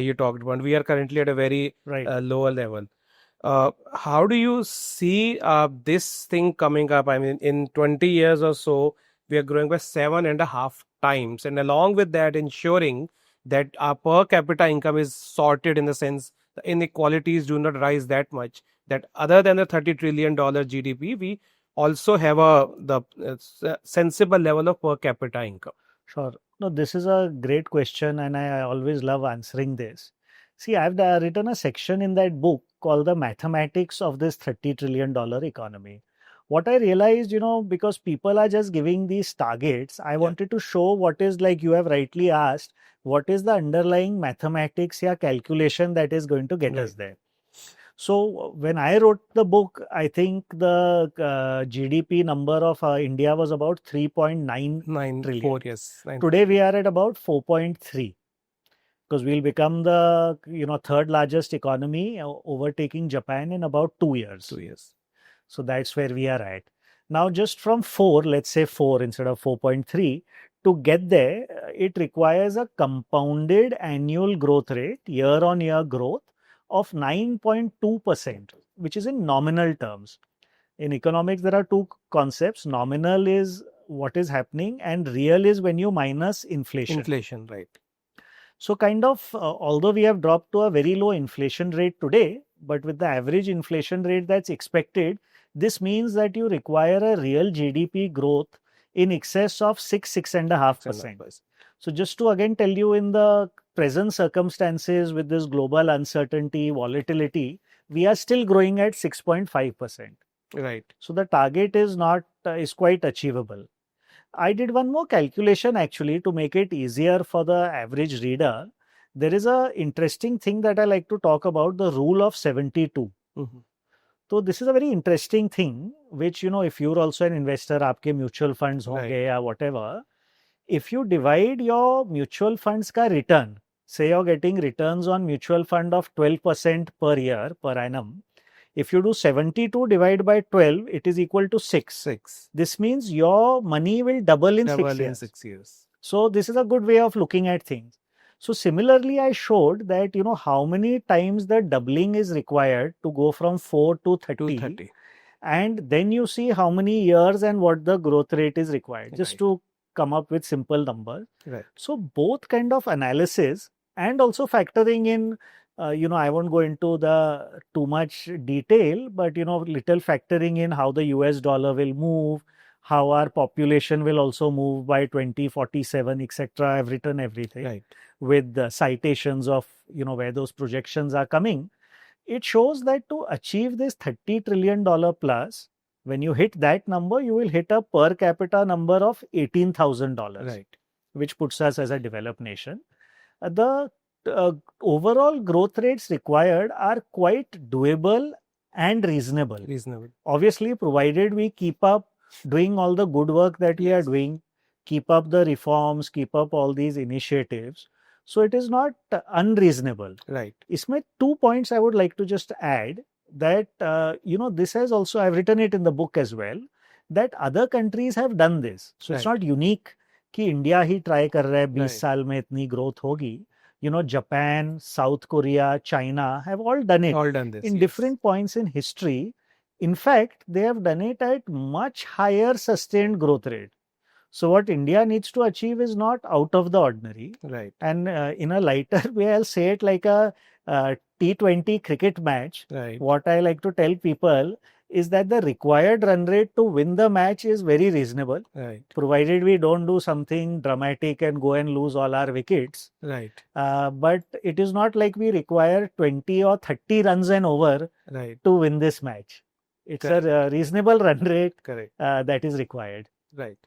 you talked about. We are currently at a very lower level. How do you see this thing coming up? I mean, in 20 years or so, we are growing by 7.5 times. And along with that, ensuring that our per capita income is sorted in the sense the inequalities do not rise that much, that other than the $30 trillion GDP, we also have the sensible level of per capita income. Sure. No, this is a great question, and I always love answering this. See, I've written a section in that book called The Mathematics of this $30 trillion economy. What I realized, because people are just giving these targets, I wanted to show what is, like you have rightly asked, what is the underlying mathematics or calculation that is going to get us there. So when I wrote the book, I think the GDP number of India was about 3.9 trillion. Yes. Today we are at about 4.3. Because we'll become the third largest economy, overtaking Japan in about 2 years. 2 years. So that's where we are at. Now, just from 4, let's say 4 instead of 4.3, to get there, it requires a compounded annual growth rate, year-on-year growth of 9.2%, which is in nominal terms. In economics, there are two concepts. Nominal is what is happening, and real is when you minus inflation. Inflation, right. So kind of, although we have dropped to a very low inflation rate today, but with the average inflation rate that's expected, this means that you require a real GDP growth in excess of 6.5%. So just to again tell you, in the present circumstances with this global uncertainty, volatility, we are still growing at 6.5%. Right. So the target is quite achievable. I did one more calculation actually to make it easier for the average reader. There is a interesting thing that I like to talk about, the rule of 72. So this is a very interesting thing, which, if you're also an investor, aapke mutual funds honge or whatever, if you divide your mutual funds ka return, say you're getting returns on mutual fund of 12% per year, per annum, if you do 72 divided by 12, it is equal to 6. This means your money will double in 6 years. So this is a good way of looking at things. So similarly, I showed that, how many times the doubling is required to go from 4 to 30. And then you see how many years and what the growth rate is required, just to come up with simple numbers. So both kind of analysis and also factoring in, I won't go into the too much detail, but, little factoring in how the US dollar will move, how our population will also move by 2047, etc. I've written everything Right. with the citations of where those projections are coming. It shows that to achieve this $30 trillion plus, when you hit that number, you will hit a per capita number of $18,000, Right. which puts us as a developed nation. The overall growth rates required are quite doable and reasonable. Reasonable. Obviously, provided we keep up doing all the good work that we are doing, keep up the reforms, keep up all these initiatives. So it is not unreasonable. Right. Isme 2 points I would like to just add that, this has also, I've written it in the book as well, that other countries have done this. So it's Right. not unique कि India ही try कर रहा है 20 Right. साल में इतनी growth होगी. Japan, South Korea, China have all done it All done this. in yes. different points in history. In fact, they have done it at much higher sustained growth rate. So what India needs to achieve is not out of the ordinary. Right. And in a lighter way, I'll say it like a T20 cricket match. Right. What I like to tell people is that the required run rate to win the match is very reasonable, Right. provided we don't do something dramatic and go and lose all our wickets. Right. But it is not like we require 20 or 30 runs and over Right. to win this match. It's a reasonable run rate Correct. that is required. Right.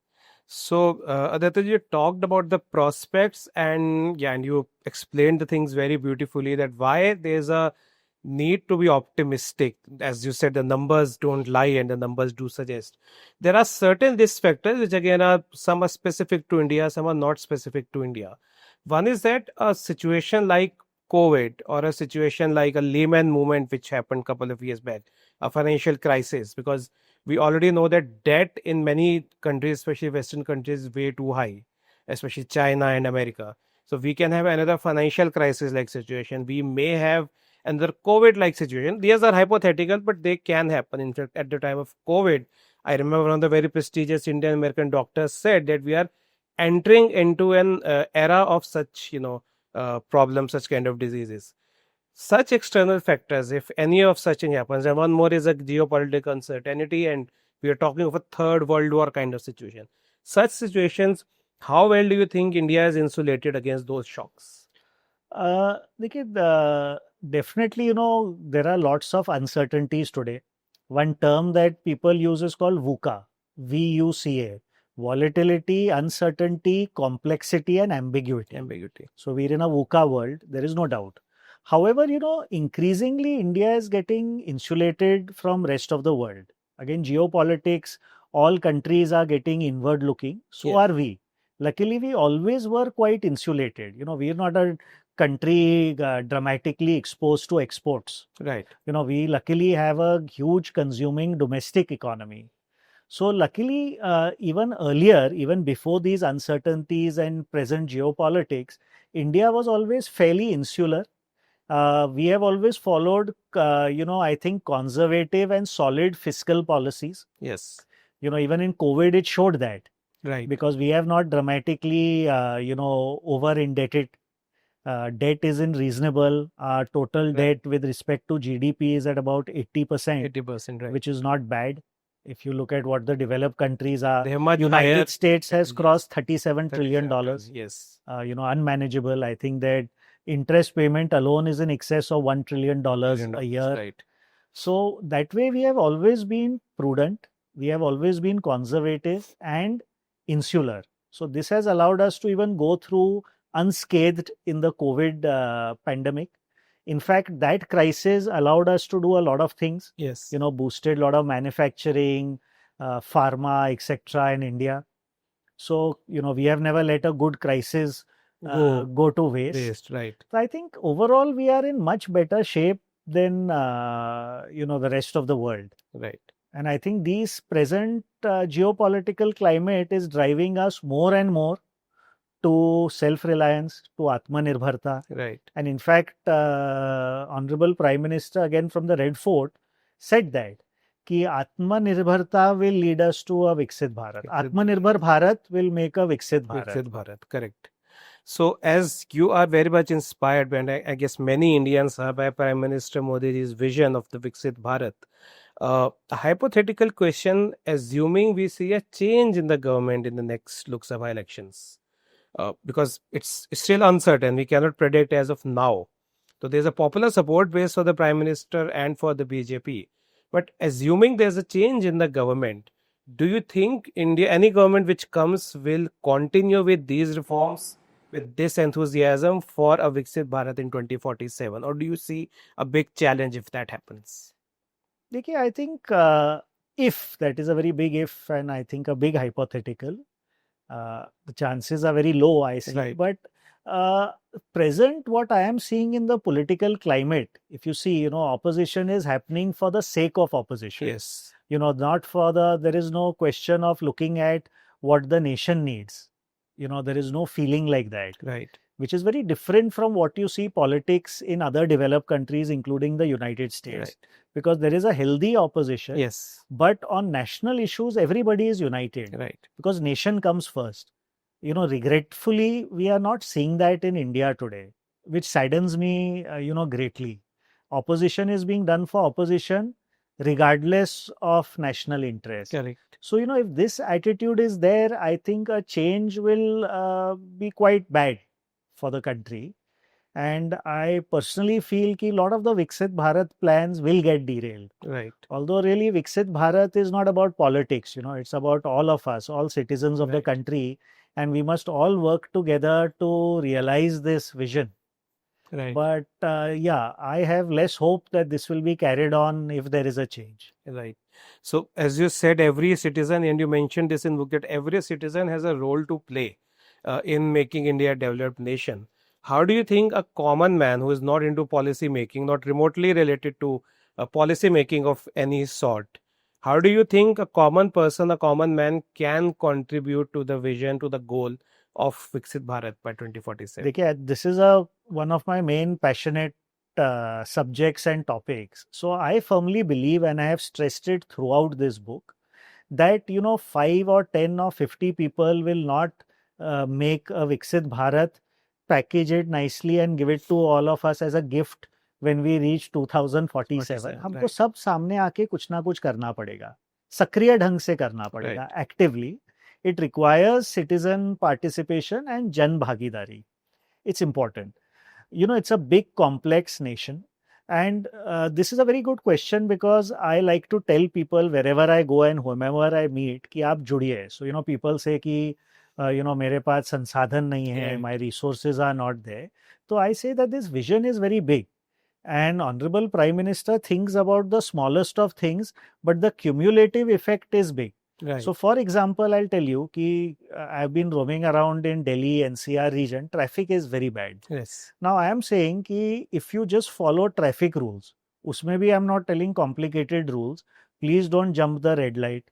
So, Aditya, you talked about the prospects and you explained the things very beautifully, that why there's a need to be optimistic. As you said, the numbers don't lie and the numbers do suggest. There are certain risk factors which again some are specific to India, some are not specific to India. One is that a situation like COVID or a situation like a Lehman movement which happened a couple of years back, a financial crisis, because we already know that debt in many countries, especially Western countries, is way too high, especially China and America. So we can have another financial crisis like situation. We may have another COVID like situation. These are hypothetical, but they can happen. In fact, at the time of COVID, I remember one of the very prestigious Indian American doctors said that we are entering into an era of such, problems, such kind of diseases. Such external factors, if any of such thing happens, and one more is a geopolitical uncertainty, and we are talking of a third world war kind of situation. Such situations, how well do you think India is insulated against those shocks? Definitely, there are lots of uncertainties today. One term that people use is called VUCA, VUCA. Volatility, uncertainty, complexity, and ambiguity. So we're in a VUCA world, there is no doubt. However, increasingly India is getting insulated from rest of the world. Again, geopolitics, all countries are getting inward looking. So are we. Luckily, we always were quite insulated. We are not a country dramatically exposed to exports. Right. We luckily have a huge consuming domestic economy. So luckily, even earlier, even before these uncertainties and present geopolitics, India was always fairly insular. We have always followed, I think, conservative and solid fiscal policies. Yes. Even in COVID, it showed that. Right. Because we have not dramatically, over-indebted. Debt is in reasonable. Our total debt with respect to GDP is at about 80%. 80%, right. Which is not bad. If you look at what the developed countries are, they have much United higher, States has crossed $37 trillion. Yes. Unmanageable. I think that interest payment alone is in excess of $1 trillion a year. Right. So that way we have always been prudent. We have always been conservative and insular. So this has allowed us to even go through unscathed in the COVID pandemic. In fact, that crisis allowed us to do a lot of things. Yes. Boosted a lot of manufacturing, pharma, etc. in India. So, we have never let a good crisis go to waste. Right. So I think overall we are in much better shape than, the rest of the world. Right. And I think these present geopolitical climate is driving us more and more to self-reliance, to Atmanirbharta. Right. And in fact, Honorable Prime Minister, again from the Red Fort, said that ki Atmanirbharta will lead us to a Viksit Bharat. Atmanirbhar Bharat will make a Viksit Bharat. Viksit Bharat, correct. So, as you are very much inspired, and I guess many Indians are, by Prime Minister Modi's vision of the Viksit Bharat, a hypothetical question, assuming we see a change in the government in the next Lok Sabha elections, because it's still uncertain, we cannot predict as of now. So, there's a popular support base for the Prime Minister and for the BJP. But assuming there's a change in the government, do you think any government which comes will continue with these reforms with this enthusiasm for a Viksit Bharat in 2047, or do you see a big challenge if that happens? देखिए, I think if that is a very big if, and I think a big hypothetical, the chances are very low, I see. Right. But present, what I am seeing in the political climate, if you see, opposition is happening for the sake of opposition. Yes. Not for there is no question of looking at what the nation needs. There is no feeling like that. Right. Which is very different from what you see politics in other developed countries, including the United States. Right. Because there is a healthy opposition. Yes. But on national issues, everybody is united. Right. Because nation comes first. Regretfully, we are not seeing that in India today, which saddens me, greatly. Opposition is being done for opposition, regardless of national interest. Correct. So, if this attitude is there, I think a change will be quite bad for the country. And I personally feel that a lot of the Viksit Bharat plans will get derailed. Right. Although really Viksit Bharat is not about politics, it's about all of us, all citizens of the country. And we must all work together to realize this vision. Right. But I have less hope that this will be carried on if there is a change. Right. So, as you said, every citizen, and you mentioned this in book, that every citizen has a role to play in making India a developed nation. How do you think a common man who is not into policy making, not remotely related to policy making of any sort, how do you think a common person, a common man can contribute to the vision, to the goal of Viksit Bharat by 2047? This is one of my main passionate subjects and topics. So I firmly believe, and I have stressed it throughout this book, that 5 or 10 or 50 people will not make a Viksit Bharat, package it nicely and give it to all of us as a gift when we reach 2047. हमको सब सामने आके कुछ ना कुछ करना पड़ेगा, सक्रिय ढंग से करना पड़ेगा, actively. It requires citizen participation and jan bhagidari. It's important. It's a big complex nation. And this is a very good question, because I like to tell people wherever I go and whomever I meet कि आप जुड़िए. So, people say कि मेरे पास संसाधन नहीं है, my resources are not there. So I say that this vision is very big. And Honorable Prime Minister thinks about the smallest of things, but the cumulative effect is big. Right. So, for example, I'll tell you that I've been roaming around in Delhi NCR region. Traffic is very bad. Yes. Now, I am saying that if you just follow traffic rules, usme bhi I'm not telling complicated rules. Please don't jump the red light.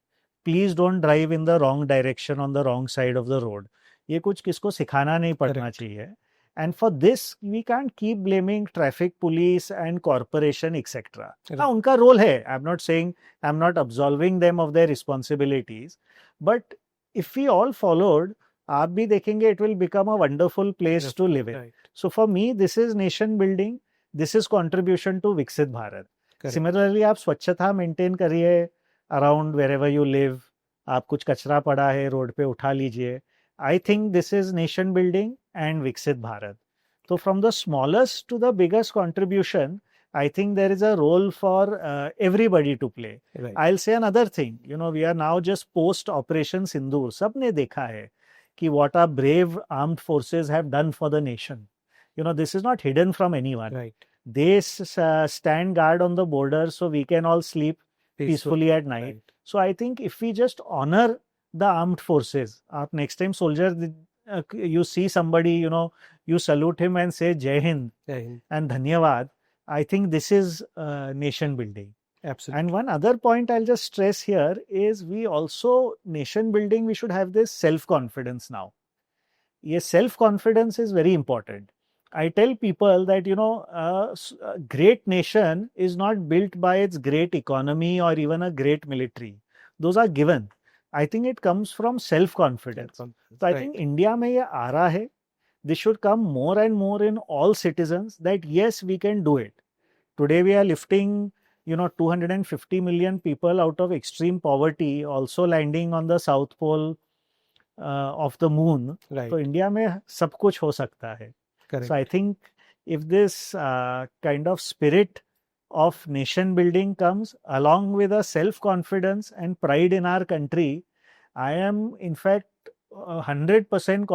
Please don't drive in the wrong direction on the wrong side of the road. ये कुछ किसको सिखाना नहीं पड़ना चाहिए. And for this, we can't keep blaming traffic police and corporation, etc. हाँ, उनका role है. I'm not saying, I'm not absolving them of their responsibilities. But if we all followed, आप भी देखेंगे, it will become a wonderful place to live in. Right. So for me, this is nation building. This is contribution to Viksit Bharat. Correct. Similarly, आप स्वच्छता maintain करिए around wherever you live. आप कुछ कचरा पड़ा है रोड पे उठा लीजिए. I think this is nation building and Viksit Bharat. So from the smallest to the biggest contribution, I think there is a role for everybody to play. Right. I'll say another thing. We are now just post Operation Sindoor. सबने देखा है कि what our brave armed forces have done for the nation. This is not hidden from anyone. Right. They stand guard on the border so we can all sleep peacefully at night. Right. So I think if we just honor the armed forces, next time soldier, you see somebody, you salute him and say Jai Hind and Dhanyavad. I think this is nation building. Absolutely. And one other point I'll just stress here is we also, nation building, we should have this self-confidence now. Yes, self-confidence is very important. I tell people that, a great nation is not built by its great economy or even a great military. Those are given. I think it comes from self-confidence. So I think India में ये आ रहा है. this should come more and more in all citizens, that yes, we can do it. Today we are lifting 250 million people out of extreme poverty, also landing on the south pole of the moon. Right. तो India में सब कुछ हो सकता है. So I Correct. think if this kind of spirit of nation building comes along with a self confidence and pride in our country, I am in fact 100%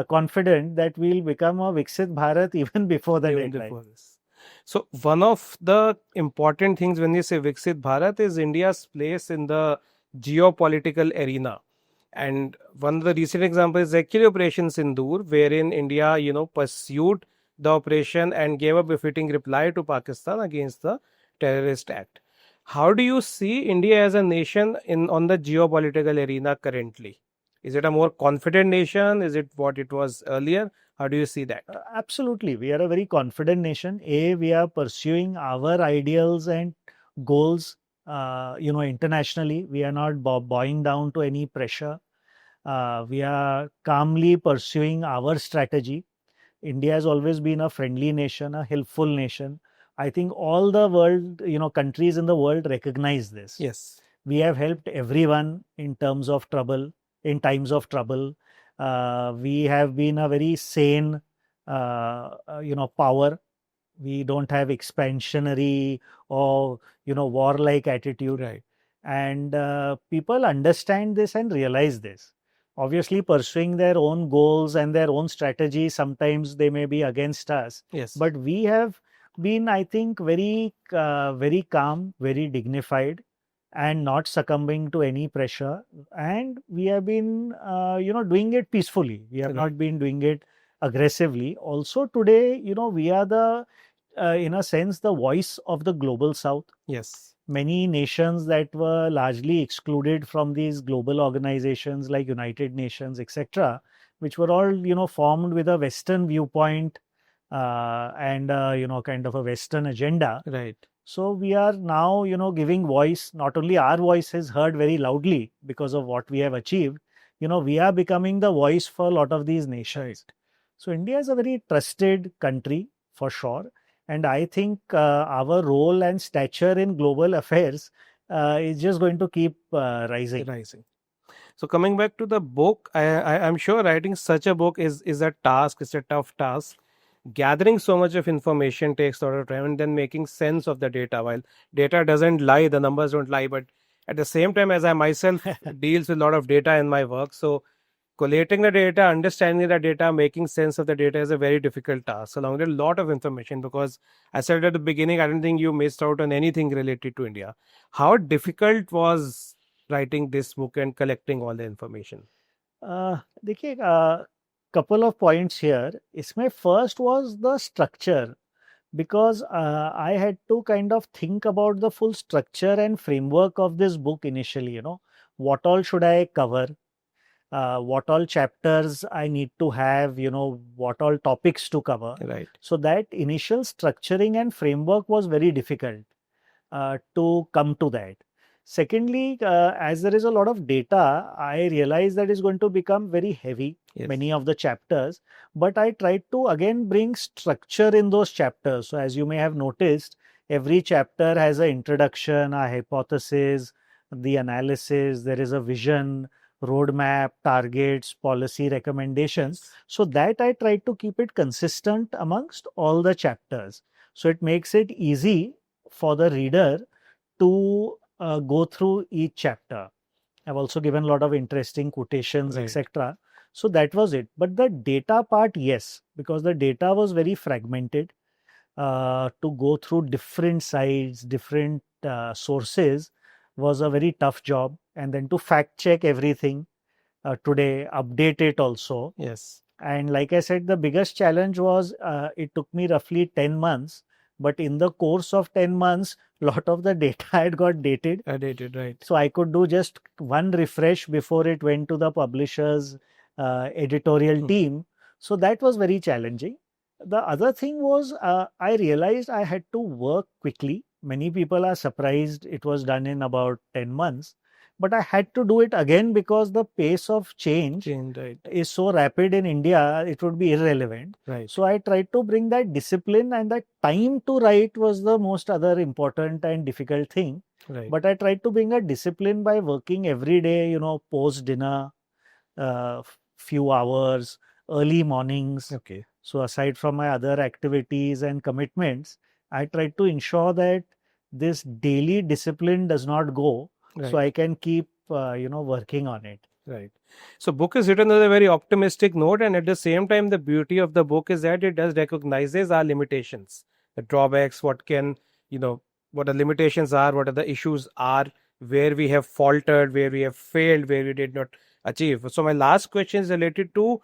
confident that we'll become a Viksit Bharat even before the Even deadline. before this. So one of the important things when you say Viksit Bharat is India's place in the geopolitical arena. And one of the recent examples is actually Operation Sindoor, wherein India, pursued the operation and gave a befitting reply to Pakistan against the terrorist act. How do you see India as a nation on the geopolitical arena currently? Is it a more confident nation? Is it what it was earlier? How do you see that? Absolutely. We are a very confident nation. We are pursuing our ideals and goals, internationally. We are not bowing down to any pressure. We are calmly pursuing our strategy. India has always been a friendly nation, a helpful nation. I think all the world, countries in the world recognize this. Yes. We have helped everyone in times of trouble. We have been a very sane, power. We don't have expansionary or warlike attitude. Right. And people understand this and realize this. Obviously, pursuing their own goals and their own strategies, sometimes they may be against us. Yes. But we have been, I think, very calm, very dignified, and not succumbing to any pressure. And we have been, doing it peacefully. We have not been doing it aggressively. Also, today, we are the, in a sense, the voice of the global South. Yes. Many nations that were largely excluded from these global organizations like United Nations, etc., which were all, formed with a Western viewpoint and, kind of a Western agenda. Right. So we are now, giving voice. Not only our voice is heard very loudly because of what we have achieved, we are becoming the voice for a lot of these nations. Right. So India is a very trusted country for sure. And I think our role and stature in global affairs is just going to keep rising. So coming back to the book, I'm sure writing such a book is a task. It's a tough task. Gathering so much of information takes a lot of time, and then making sense of the data. While data doesn't lie, the numbers don't lie, but at the same time, as I myself deals with a lot of data in my work, so collating the data, understanding the data, making sense of the data is a very difficult task, along with a lot of information, because I said at the beginning, I don't think you missed out on anything related to India. How difficult was writing this book and collecting all the information? देखिए, couple of points here. इसमें first was the structure, because I had to kind of think about the full structure and framework of this book initially. What all should I cover? What all chapters I need to have, what all topics to cover. Right. So that initial structuring and framework was very difficult to come to that. Secondly, as there is a lot of data, I realized that it's going to become very heavy, many of the chapters, but I tried to again bring structure in those chapters. So as you may have noticed, every chapter has an introduction, a hypothesis, the analysis, there is a vision, roadmap, targets, policy recommendations. So that I tried to keep it consistent amongst all the chapters. So it makes it easy for the reader to go through each chapter. I've also given a lot of interesting quotations, etc. So that was it. But the data part, yes, because the data was very fragmented. To go through different sites, different sources was a very tough job. And then to fact check everything today, update it also. Yes. And like I said, the biggest challenge was it took me roughly 10 months. But in the course of 10 months, a lot of the data had got dated. Right. So I could do just one refresh before it went to the publisher's editorial team. So that was very challenging. The other thing was I realized I had to work quickly. Many people are surprised it was done in about 10 months. But I had to do it again because the pace of change Right. is so rapid in India, it would be irrelevant. Right. So I tried to bring that discipline, and that time to write was the most other important and difficult thing. Right. But I tried to bring a discipline by working every day, you know, post dinner, few hours, early mornings. Okay. So aside from my other activities and commitments, I tried to ensure that this daily discipline does not go, so Right. I can keep working on it. Right. So book is written on a very optimistic note, and at the same time, the beauty of the book is that it does recognizes our limitations, the drawbacks, what can, what the limitations are, what are the issues are, where we have faltered, where we have failed, where we did not achieve. So my last question is related to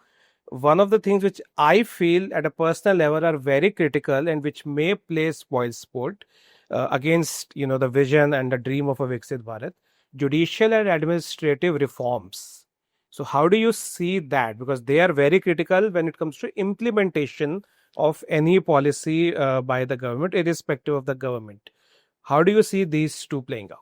one of the things which I feel at a personal level are very critical and which may play spoil sport against, the vision and the dream of a Viksit Bharat, judicial and administrative reforms. So how do you see that? Because they are very critical when it comes to implementation of any policy by the government, irrespective of the government. How do you see these two playing out?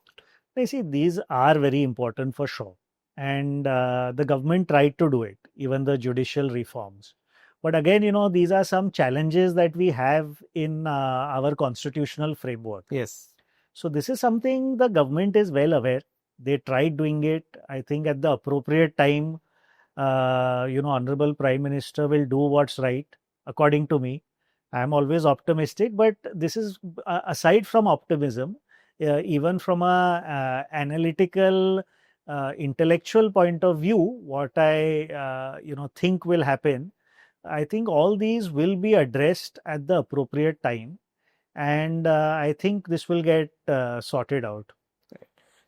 I see these are very important for sure. And the government tried to do it, even the judicial reforms. But again, these are some challenges that we have in our constitutional framework. Yes. So this is something the government is well aware. They tried doing it. I think at the appropriate time, Honorable Prime Minister will do what's right, according to me. I'm always optimistic, but this is aside from optimism, even from a analytical, intellectual point of view, what I think will happen. I think all these will be addressed at the appropriate time, and I think this will get sorted out.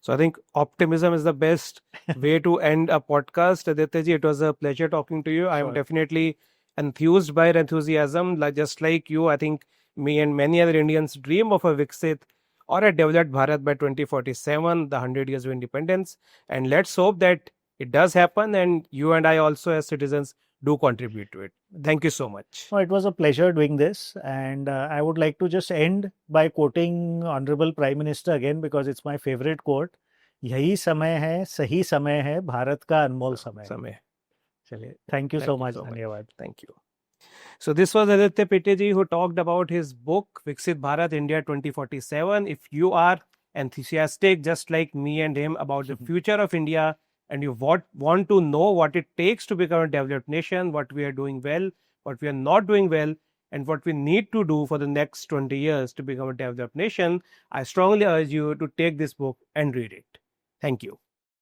So I think optimism is the best way to end a podcast. Aditya Ji, it was a pleasure talking to you. I am Sure. definitely enthused by your enthusiasm. Just like you, I think me and many other Indians dream of a Viksit or a developed Bharat by 2047, the 100 years of independence. And let's hope that it does happen and you and I also as citizens do contribute to it. Thank you so much. No, it was a pleasure doing this, and I would like to just end by quoting Honorable Prime Minister again because it's my favorite quote. यही समय है, सही समय है, भारत का अनमोल समय है. समय. चलिए, thank you so much. धन्यवाद. Thank you. So this was Aditya Pittie Ji who talked about his book Viksit Bharat India 2047. If you are enthusiastic just like me and him about the future of India and you want to know what it takes to become a developed nation, what we are doing well, what we are not doing well, and what we need to do for the next 20 years to become a developed nation, I strongly urge you to take this book and read it. Thank you.